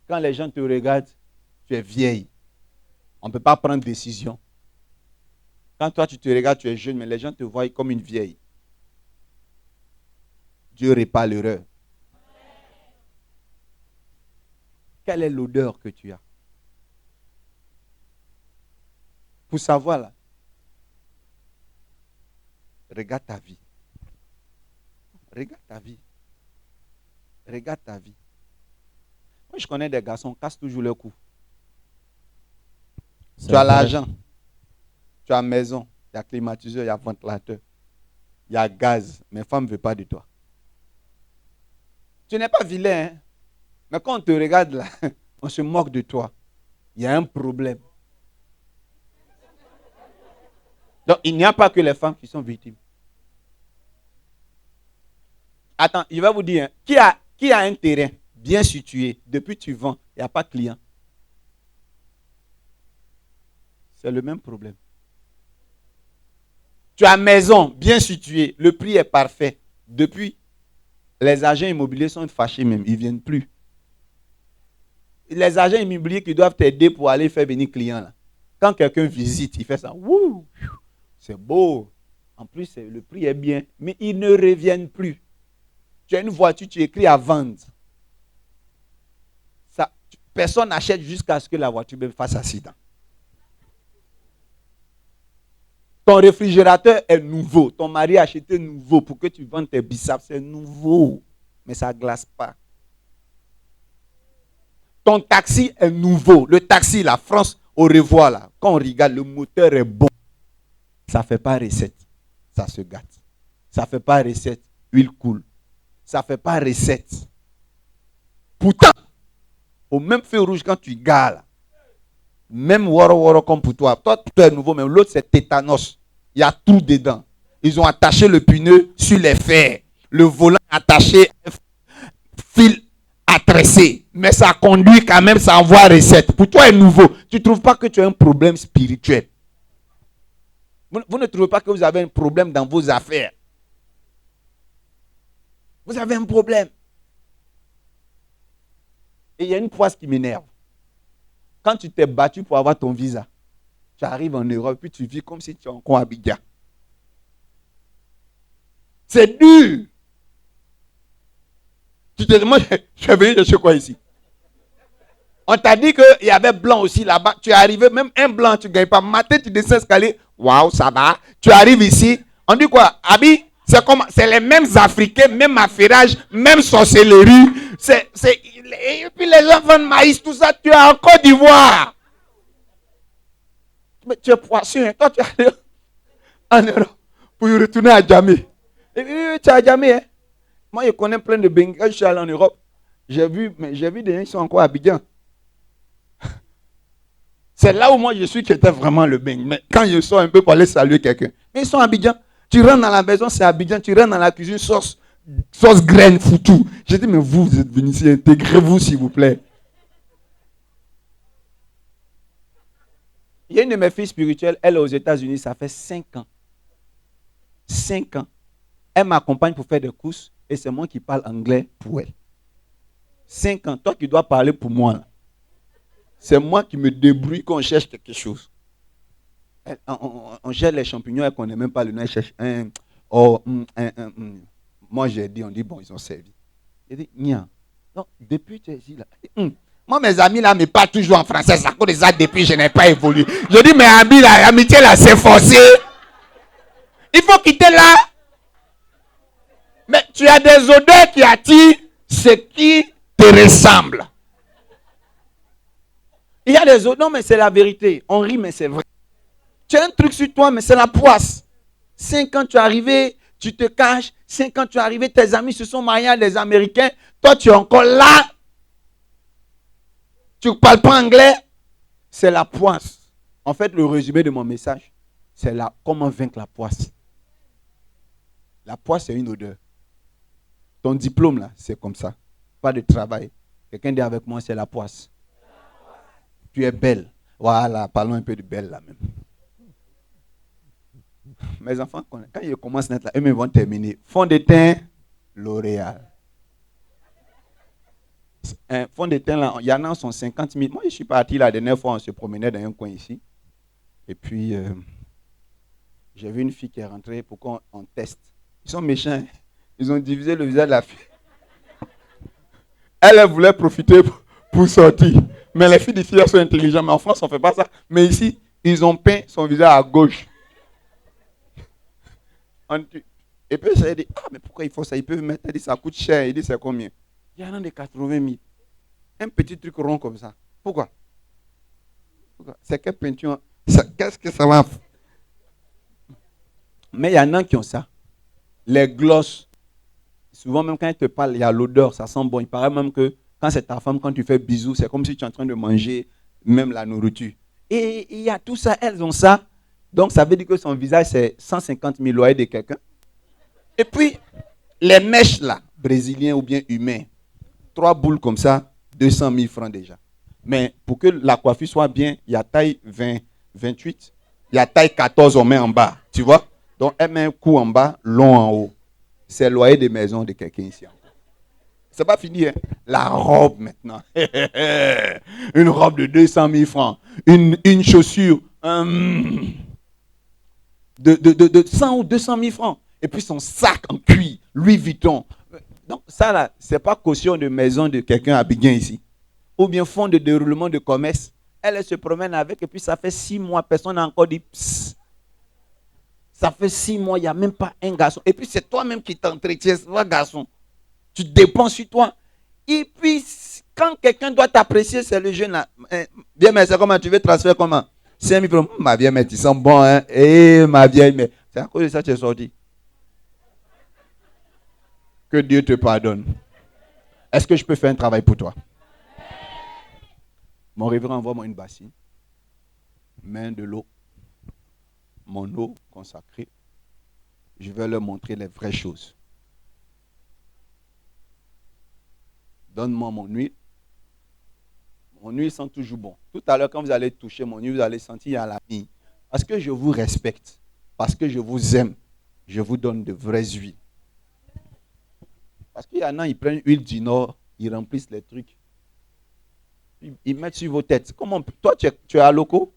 Quand les gens te regardent, tu es vieille. On ne peut pas prendre décision. Quand toi, tu te regardes, tu es jeune, mais les gens te voient comme une vieille. Dieu répare l'erreur. Quelle est l'odeur que tu as? Pour savoir là, regarde ta vie. Regarde ta vie. Regarde ta vie. Moi, je connais des garçons qui cassent toujours leur cou. Tu as l'argent. Tu as maison. Il y a climatiseur, il y a ventilateur. Il y a gaz. Mais femme ne veut pas de toi. Tu n'es pas vilain. Hein? Mais quand on te regarde là, on se moque de toi. Il y a un problème. Donc, il n'y a pas que les femmes qui sont victimes. Attends, il va vous dire, hein, qui a un terrain bien situé, depuis tu vends, il n'y a pas de client. C'est le même problème. Tu as maison bien située, le prix est parfait. Depuis, les agents immobiliers sont fâchés même, ils ne viennent plus. Les agents immobiliers qui doivent t'aider pour aller faire venir client là. Quand quelqu'un visite, il fait ça. Wouh, c'est beau. En plus, le prix est bien, mais ils ne reviennent plus. Tu as une voiture, tu écris à vendre. Ça, personne n'achète jusqu'à ce que la voiture même fasse accident. Ton réfrigérateur est nouveau. Ton mari a acheté nouveau pour que tu vendes tes biceps. C'est nouveau. Mais ça ne glace pas. Ton taxi est nouveau. Le taxi, la France, au revoir là. Quand on regarde, le moteur est bon. Ça ne fait pas recette. Ça se gâte. Ça ne fait pas recette. Huile coule. Ça ne fait pas recette. Pourtant, au même feu rouge, quand tu gares là, même woro comme pour toi. Toi, tu es nouveau, mais l'autre, c'est tétanos. Il y a tout dedans. Ils ont attaché le pneu sur les fers. Le volant attaché, fil attressé. Mais ça conduit quand même, ça envoie recette. Pour toi, est nouveau. Tu ne trouves pas que tu as un problème spirituel? Vous ne trouvez pas que vous avez un problème dans vos affaires? Vous avez un problème. Et il y a une poisse qui m'énerve. Quand tu t'es battu pour avoir ton visa, tu arrives en Europe, puis tu vis comme si tu es encore à Abidjan. C'est dur. Tu te demandes, je suis venu chercher quoi ici? On t'a dit qu'il y avait blanc aussi là-bas. Tu es arrivé, même un blanc, tu ne gagnes pas. Matin, tu descends escalier. Waouh, ça va. Tu arrives ici. On dit quoi? Abi, c'est les mêmes Africains, même affairage, même sorcellerie. Et puis les gens vendent maïs, tout ça. Tu es en Côte d'Ivoire. Mais tu es poisson. Toi, tu es en Europe pour y retourner à Djamé. Et puis, tu es à Djamé. Hein? Moi, je connais plein de Bengal. Je suis allé en Europe. J'ai vu des gens qui sont encore à Abidjan. C'est là où moi je suis qui était vraiment le beigne. Mais quand je sors un peu pour aller saluer quelqu'un. Mais ils sont à Abidjan. Tu rentres dans la maison, c'est Abidjan. Tu rentres dans la cuisine, sauce graine, foutu. J'ai dit, mais vous êtes venus ici, intégrez-vous s'il vous plaît. Il y a une de mes filles spirituelles, elle est aux États-Unis, ça fait 5 ans. 5 ans. Elle m'accompagne pour faire des courses et c'est moi qui parle anglais pour elle. 5 ans. Toi qui dois parler pour moi. Là. C'est moi qui me débrouille quand on cherche quelque chose. On cherche les champignons et qu'on n'est même pas le nom. Elle cherche Moi, j'ai dit, on dit, bon, ils ont servi. J'ai dit, nia. Donc, depuis tu es ici, là. Moi, mes amis, là, me parlent toujours en français. Ça cause de ça, depuis, je n'ai pas évolué. Je dis, mais l'amitié, là, c'est forcé. Il faut quitter là. Mais tu as des odeurs qui attirent ce qui te ressemble. Il y a des odeurs, non, mais c'est la vérité. On rit, mais c'est vrai. Tu as un truc sur toi, mais c'est la poisse. 5 ans, tu es arrivé, tu te caches. 5 ans, tu es arrivé, tes amis se sont mariés à des Américains. Toi, tu es encore là. Tu ne parles pas anglais. C'est la poisse. En fait, le résumé de mon message, c'est là, comment vaincre la poisse. La poisse, c'est une odeur. Ton diplôme, là, c'est comme ça. Pas de travail. Quelqu'un dit avec moi, c'est la poisse. Tu es belle. Voilà, parlons un peu de belle, là, même. Mes enfants, quand ils commencent à être là, eux-mêmes vont terminer. Fond de teint, L'Oréal. Un fond de teint, là, il y en a, sont 50 000. Moi, je suis parti la dernière fois, on se promenait dans un coin ici. Et puis, j'ai vu une fille qui est rentrée pour qu'on teste. Ils sont méchants. Ils ont divisé le visage de la fille. Elle voulait profiter pour sortir. Mais les filles d'ici sont intelligentes. Mais en France, on ne fait pas ça. Mais ici, ils ont peint son visage à gauche. Et puis, j'ai dit, mais pourquoi il faut ça? Ils peuvent mettre, elle dit, ça coûte cher. Il dit, c'est combien? Il y en a de 80 000. Un petit truc rond comme ça. Pourquoi? C'est quelle peinture? Qu'est-ce que ça va? Mais il y en a qui ont ça. Les glosses. Souvent, même quand ils te parlent, il y a l'odeur, ça sent bon. Il paraît même que quand c'est ta femme, quand tu fais bisous, c'est comme si tu es en train de manger même la nourriture. Et il y a tout ça, elles ont ça. Donc, ça veut dire que son visage, c'est 150 000 loyers de quelqu'un. Et puis, les mèches là, brésiliens ou bien humains, 3 boules comme ça, 200 000 francs déjà. Mais pour que la coiffure soit bien, il y a taille 20, 28, il y a taille 14, on met en bas, tu vois. Donc, elle met un coup en bas, long en haut. C'est le loyer de maison de quelqu'un ici. C'est pas fini, hein? La robe maintenant. Une robe de 200 000 francs. Une chaussure de 100 ou 200 000 francs. Et puis son sac en cuir, Louis Vuitton. Donc ça là, c'est pas caution de maison de quelqu'un à Abidjan ici. Ou bien fonds de déroulement de commerce. Elle se promène avec et puis ça fait 6 mois, personne n'a encore dit psst. Ça fait 6 mois, il n'y a même pas un garçon. Et puis c'est toi-même qui t'entretiens, c'est toi garçon. Tu dépenses sur toi. Et puis, quand quelqu'un doit t'apprécier, c'est le jeune là. Bien, mais c'est comment tu veux transférer comment 5 000 francs. Ma vieille mère, tu sens bon, hein? Eh, ma vieille mère. C'est à cause de ça que tu es sorti. Que Dieu te pardonne. Est-ce que je peux faire un travail pour toi? Mon révérend, envoie-moi une bassine. Main de l'eau. Mon eau consacrée. Je vais leur montrer les vraies choses. Donne-moi mon huile. Mon huile sent toujours bon. Tout à l'heure, quand vous allez toucher mon huile, vous allez sentir à la vie. Parce que je vous respecte. Parce que je vous aime. Je vous donne de vraies huiles. Parce qu'il y en a, ils prennent l'huile du Nord, ils remplissent les trucs. Ils mettent sur vos têtes. Comment, toi, tu es à loco?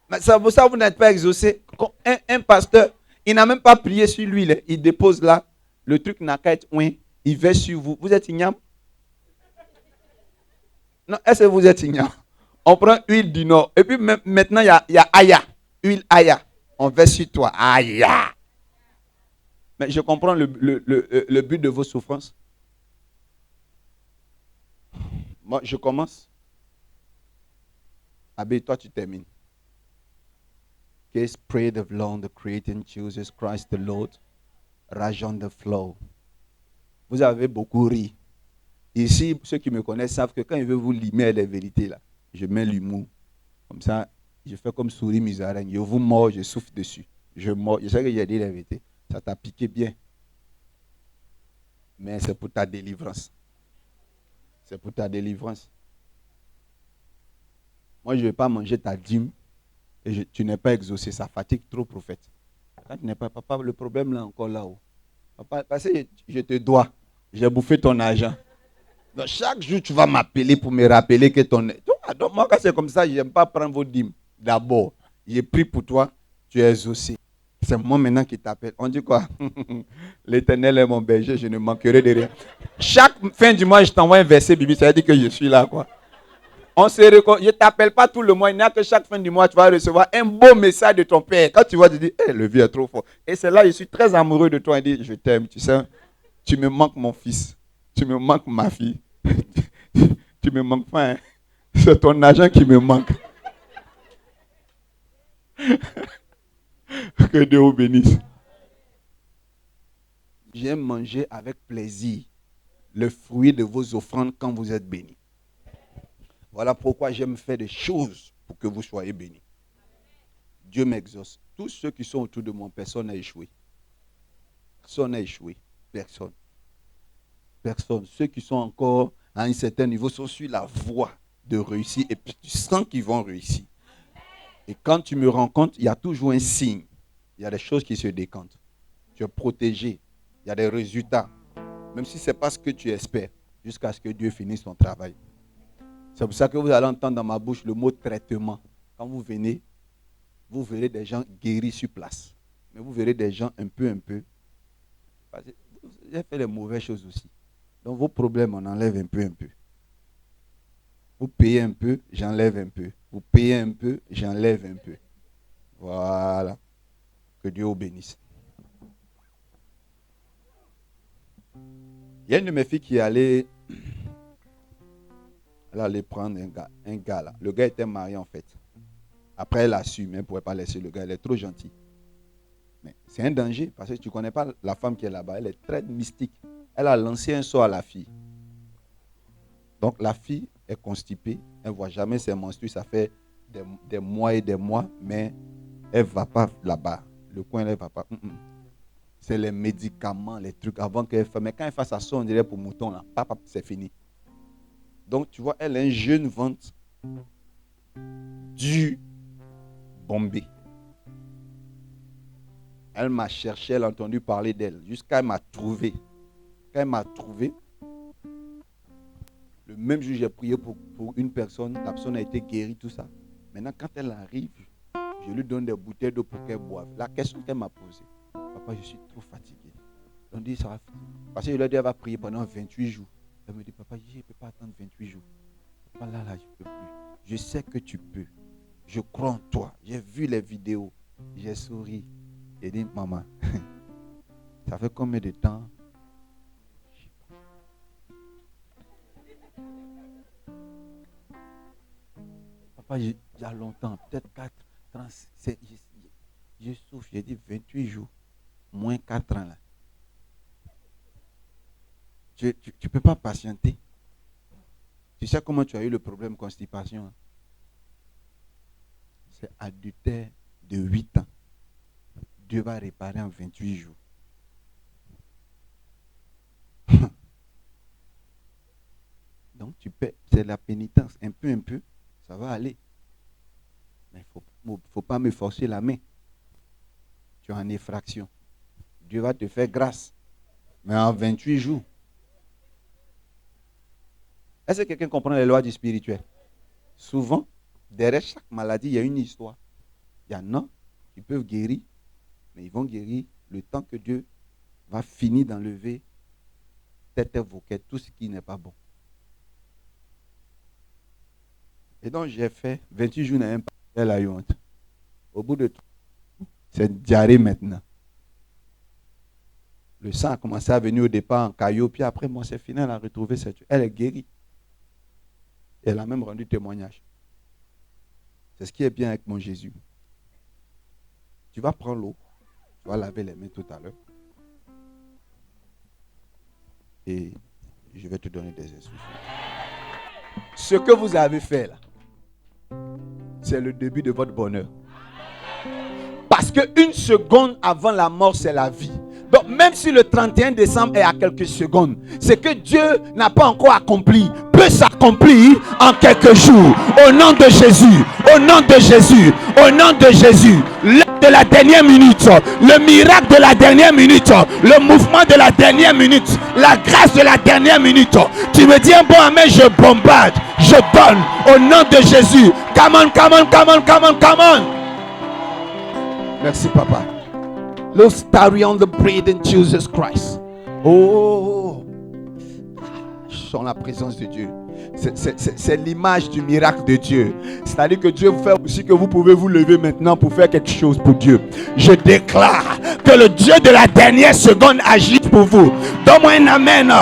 Mais ça, vous n'êtes pas exaucé. Un pasteur, il n'a même pas prié sur l'huile. Il dépose là, le truc n'a qu'à être ouin. Il verse sur vous. Vous êtes igname? Non, est-ce que vous êtes igname? On prend huile du Nord. Et puis maintenant, il y a Aya. Huile Aya. On verse sur toi. Aya. Mais je comprends le but de vos souffrances. Moi, je commence. Abbé, toi, tu termines. Okay, pray the Lord, the creating Jesus Christ the Lord. Rage on the flow. Vous avez beaucoup ri. Ici, ceux qui me connaissent savent que quand il veut vous limer les vérités, là, je mets l'humour. Comme ça, je fais comme souris musaraigne. Je vous mords, je souffle dessus. Je mords. Je sais que j'ai dit la vérité. Ça t'a piqué bien. Mais c'est pour ta délivrance. C'est pour ta délivrance. Moi, je ne vais pas manger ta dîme et tu n'es pas exaucé. Ça fatigue trop, prophète. Quand tu n'es pas, papa, le problème là encore là-haut. Papa, parce que je te dois. J'ai bouffé ton argent. Donc, chaque jour, tu vas m'appeler pour me rappeler que ton... Donc, moi, quand c'est comme ça, je n'aime pas prendre vos dîmes. D'abord, j'ai pris pour toi, tu es exaucé. C'est moi maintenant qui t'appelle. On dit quoi? L'Éternel est mon berger, je ne manquerai de rien. Chaque fin du mois, je t'envoie un verset biblique, ça veut dire que je suis là, quoi. Je ne t'appelle pas tout le mois, il n'y a que chaque fin du mois, tu vas recevoir un beau message de ton père. Quand tu vas te dire, hey, le vieux est trop fort. Et c'est là, je suis très amoureux de toi. Il dit, je t'aime, tu sais, tu me manques mon fils, tu me manques ma fille. Tu me manques pas, hein? C'est ton argent qui me manque. Que Dieu vous bénisse. J'aime manger avec plaisir le fruit de vos offrandes quand vous êtes bénis. Voilà pourquoi j'aime faire des choses pour que vous soyez bénis. Dieu m'exauce. Tous ceux qui sont autour de moi, personne n'a échoué. Personne n'a échoué. Personne. Personne. Ceux qui sont encore à un certain niveau sont sur la voie de réussir et puis tu sens qu'ils vont réussir. Et quand tu me rencontres, il y a toujours un signe. Il y a des choses qui se décantent. Tu es protégé. Il y a des résultats. Même si ce n'est pas ce que tu espères, jusqu'à ce que Dieu finisse son travail. C'est pour ça que vous allez entendre dans ma bouche le mot traitement. Quand vous venez, vous verrez des gens guéris sur place. Mais vous verrez des gens un peu. Parce que vous avez fait les mauvaises choses aussi. Donc vos problèmes, on enlève un peu. Vous payez un peu, j'enlève un peu. Vous payez un peu, j'enlève un peu. Voilà. Que Dieu vous bénisse. Il y a une de mes filles qui allait prendre un gars là. Le gars était marié en fait. Après elle a su, mais elle ne pouvait pas laisser le gars. Elle est trop gentille. Mais c'est un danger parce que tu ne connais pas la femme qui est là-bas. Elle est très mystique. Elle a lancé un sort à la fille. Donc la fille est constipée. Elle ne voit jamais ses menstrues. Ça fait des mois et des mois. Mais elle ne va pas là-bas. Le coin, elle ne va pas. C'est les médicaments, les trucs avant qu'elle fasse. Mais quand elle fasse ça, on dirait pour mouton, là, c'est fini. Donc, tu vois, elle a un jeune ventre du Bombay. Elle m'a cherché, elle a entendu parler d'elle, jusqu'à elle m'a trouvé. Quand elle m'a trouvé, le même jour, j'ai prié pour une personne, la personne a été guérie, tout ça. Maintenant, quand elle arrive, je lui donne des bouteilles d'eau pour qu'elle boive. La question qu'elle m'a posée, papa, je suis trop fatigué. On dit, ça va. Parce que je lui ai dit, elle va prier pendant 28 jours. Elle me dit, papa, je ne peux pas attendre 28 jours. Papa, là, je ne peux plus. Je sais que tu peux. Je crois en toi. J'ai vu les vidéos. J'ai souri. J'ai dit, maman, ça fait combien de temps? Papa, il y a longtemps, peut-être 4, 37, je souffre, j'ai dit 28 jours, moins 4 ans là. Tu ne peux pas patienter. Tu sais comment tu as eu le problème constipation? Hein? C'est adultère de 8 ans. Dieu va réparer en 28 jours. Donc tu peux, c'est la pénitence, un peu, ça va aller. Mais il ne faut pas me forcer la main. Tu es en effraction. Dieu va te faire grâce. Mais en 28 jours. Est-ce que quelqu'un comprend les lois du spirituel? Souvent, derrière chaque maladie, il y a une histoire. Il y en a qui peuvent guérir, mais ils vont guérir le temps que Dieu va finir d'enlever tête vos tout ce qui n'est pas bon. Et donc, j'ai fait 28 jours, n'a même pas fait la honte. Au bout de tout, c'est diarrhée maintenant. Le sang a commencé à venir au départ en caillot, puis après, moi, c'est fini, elle a retrouvé cette... Elle est guérie. Elle a même rendu témoignage. C'est ce qui est bien avec mon Jésus. Tu vas prendre l'eau, tu vas laver les mains tout à l'heure. Et je vais te donner des instructions. Ce que vous avez fait là, c'est le début de votre bonheur. Parce qu'une seconde avant la mort, c'est la vie. Donc même si le 31 décembre est à quelques secondes, c'est que Dieu n'a pas encore accompli, peut s'accomplir en quelques jours. Au nom de Jésus, au nom de Jésus, au nom de Jésus. L'heure de la dernière minute, le miracle de la dernière minute, le mouvement de la dernière minute, la grâce de la dernière minute. Tu me dis un bon amen, je bombarde, je donne au nom de Jésus. Come on, come on, come on, come on, come on. Merci papa. Let's carry on the bread in Jesus Christ. Oh, je sens la présence de Dieu. C'est l'image du miracle de Dieu. C'est-à-dire que Dieu vous fait aussi que vous pouvez vous lever maintenant pour faire quelque chose pour Dieu. Je déclare que le Dieu de la dernière seconde agit pour vous. Donne-moi un amen.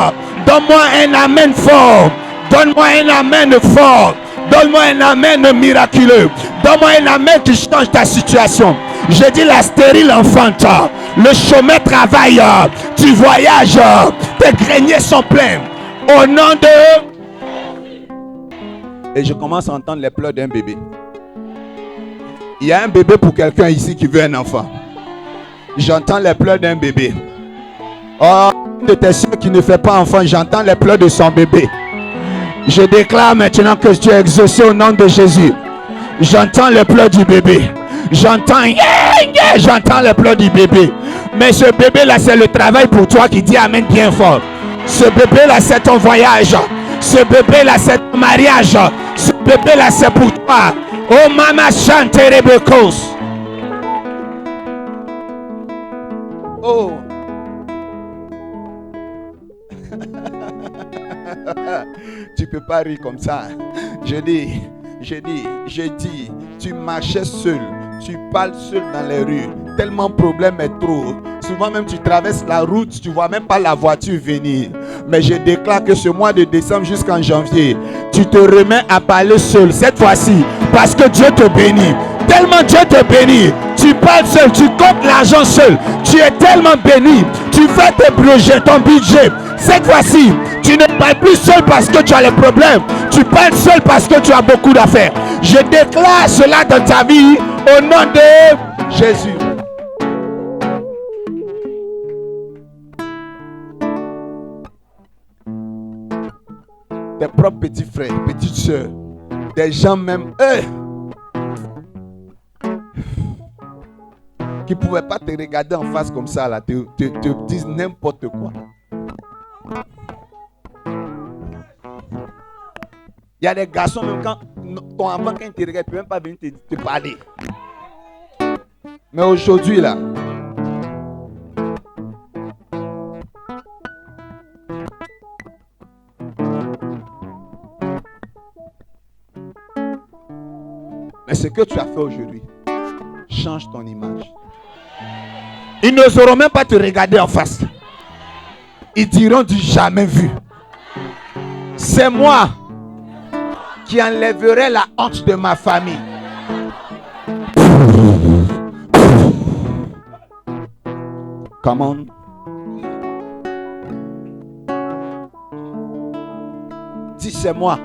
Donne-moi un amen fort. Donne-moi un amen fort. Donne-moi un amen miraculeux. Donne-moi un amen qui change ta situation. Je dis la stérile enfante, le chômeur travaille, tu voyages, tes greniers sont pleins. Au nom de... Et je commence à entendre les pleurs d'un bébé. Il y a un bébé pour quelqu'un ici qui veut un enfant. J'entends les pleurs d'un bébé. Oh, de tes soeurs qui ne fait pas enfant, j'entends les pleurs de son bébé. Je déclare maintenant que tu es exaucé au nom de Jésus. J'entends les pleurs du bébé. J'entends les pleurs du bébé. Mais ce bébé là, c'est le travail pour toi qui dit amen bien fort. Ce bébé là, c'est ton voyage. Ce bébé là, c'est ton mariage. Ce bébé là, c'est pour toi. Oh mama chante rebekos. Oh. Tu peux pas rire comme ça. Je dis, tu marchais seul. Tu parles seul dans les rues. Tellement problème est trop. Souvent même tu traverses la route, tu vois même pas la voiture venir. Mais je déclare que ce mois de décembre jusqu'en janvier, tu te remets à parler seul cette fois-ci. Parce que Dieu te bénit. Tellement Dieu te bénit. Tu parles seul, tu comptes l'argent seul. Tu es tellement béni. Tu fais tes projets, ton budget. Cette fois-ci, tu ne parles plus seul parce que tu as les problèmes. Tu parles seul parce que tu as beaucoup d'affaires. Je déclare cela dans ta vie au nom de Jésus. Tes propres petits frères, petites soeurs, des gens même, qui ne pouvaient pas te regarder en face comme ça, là, te disent n'importe quoi. Il y a des garçons, même quand ton enfant, quand il te regarde, il ne peut même pas venir te parler. Mais aujourd'hui, là, mais ce que tu as fait aujourd'hui change ton image. Ils n'oseront même pas te regarder en face. Ils diront du jamais vu. C'est moi. qui enlèverait la honte de ma famille. Come on. Dis, c'est moi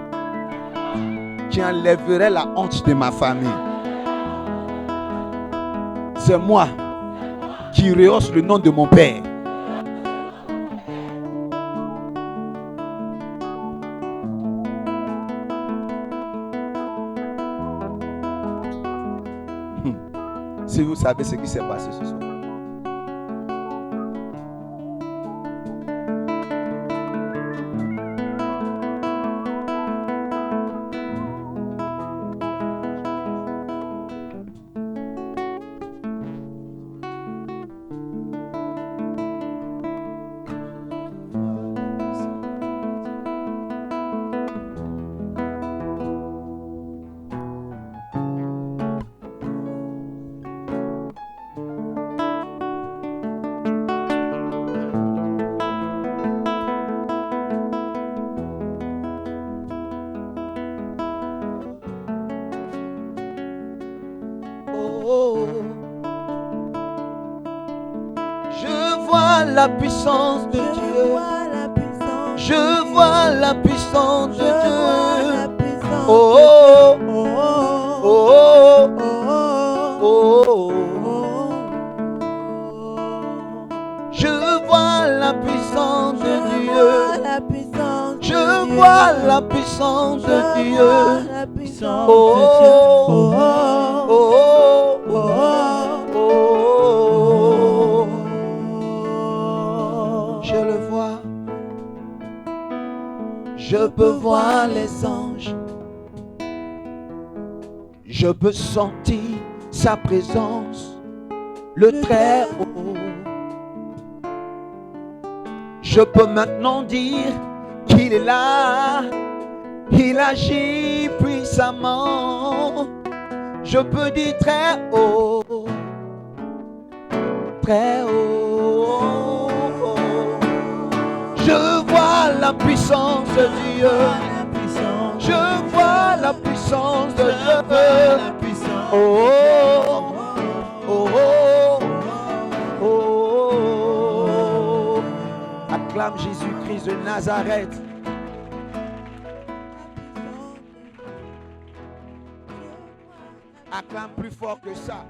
qui enlèverai la honte de ma famille. C'est moi qui rehausse le nom de mon père. Si vous savez ce qui s'est passé ce soir. La puissance de Dieu. Je vois la puissance de Dieu. Oh, oh, oh, oh, oh, oh. Je vois la puissance de Dieu. Je vois la puissance de Dieu. Oh, oh, oh, oh, oh. Je le vois. Je peux voir les anges. Je peux sentir sa présence, le très haut. Je peux maintenant dire qu'il est là. Il agit puissamment. Je peux dire très haut, très haut. Je vois la puissance de Dieu. Je vois la puissance de Dieu. Oh, oh, oh, oh, oh. Acclame Jésus-Christ de Nazareth. Acclame plus fort que ça.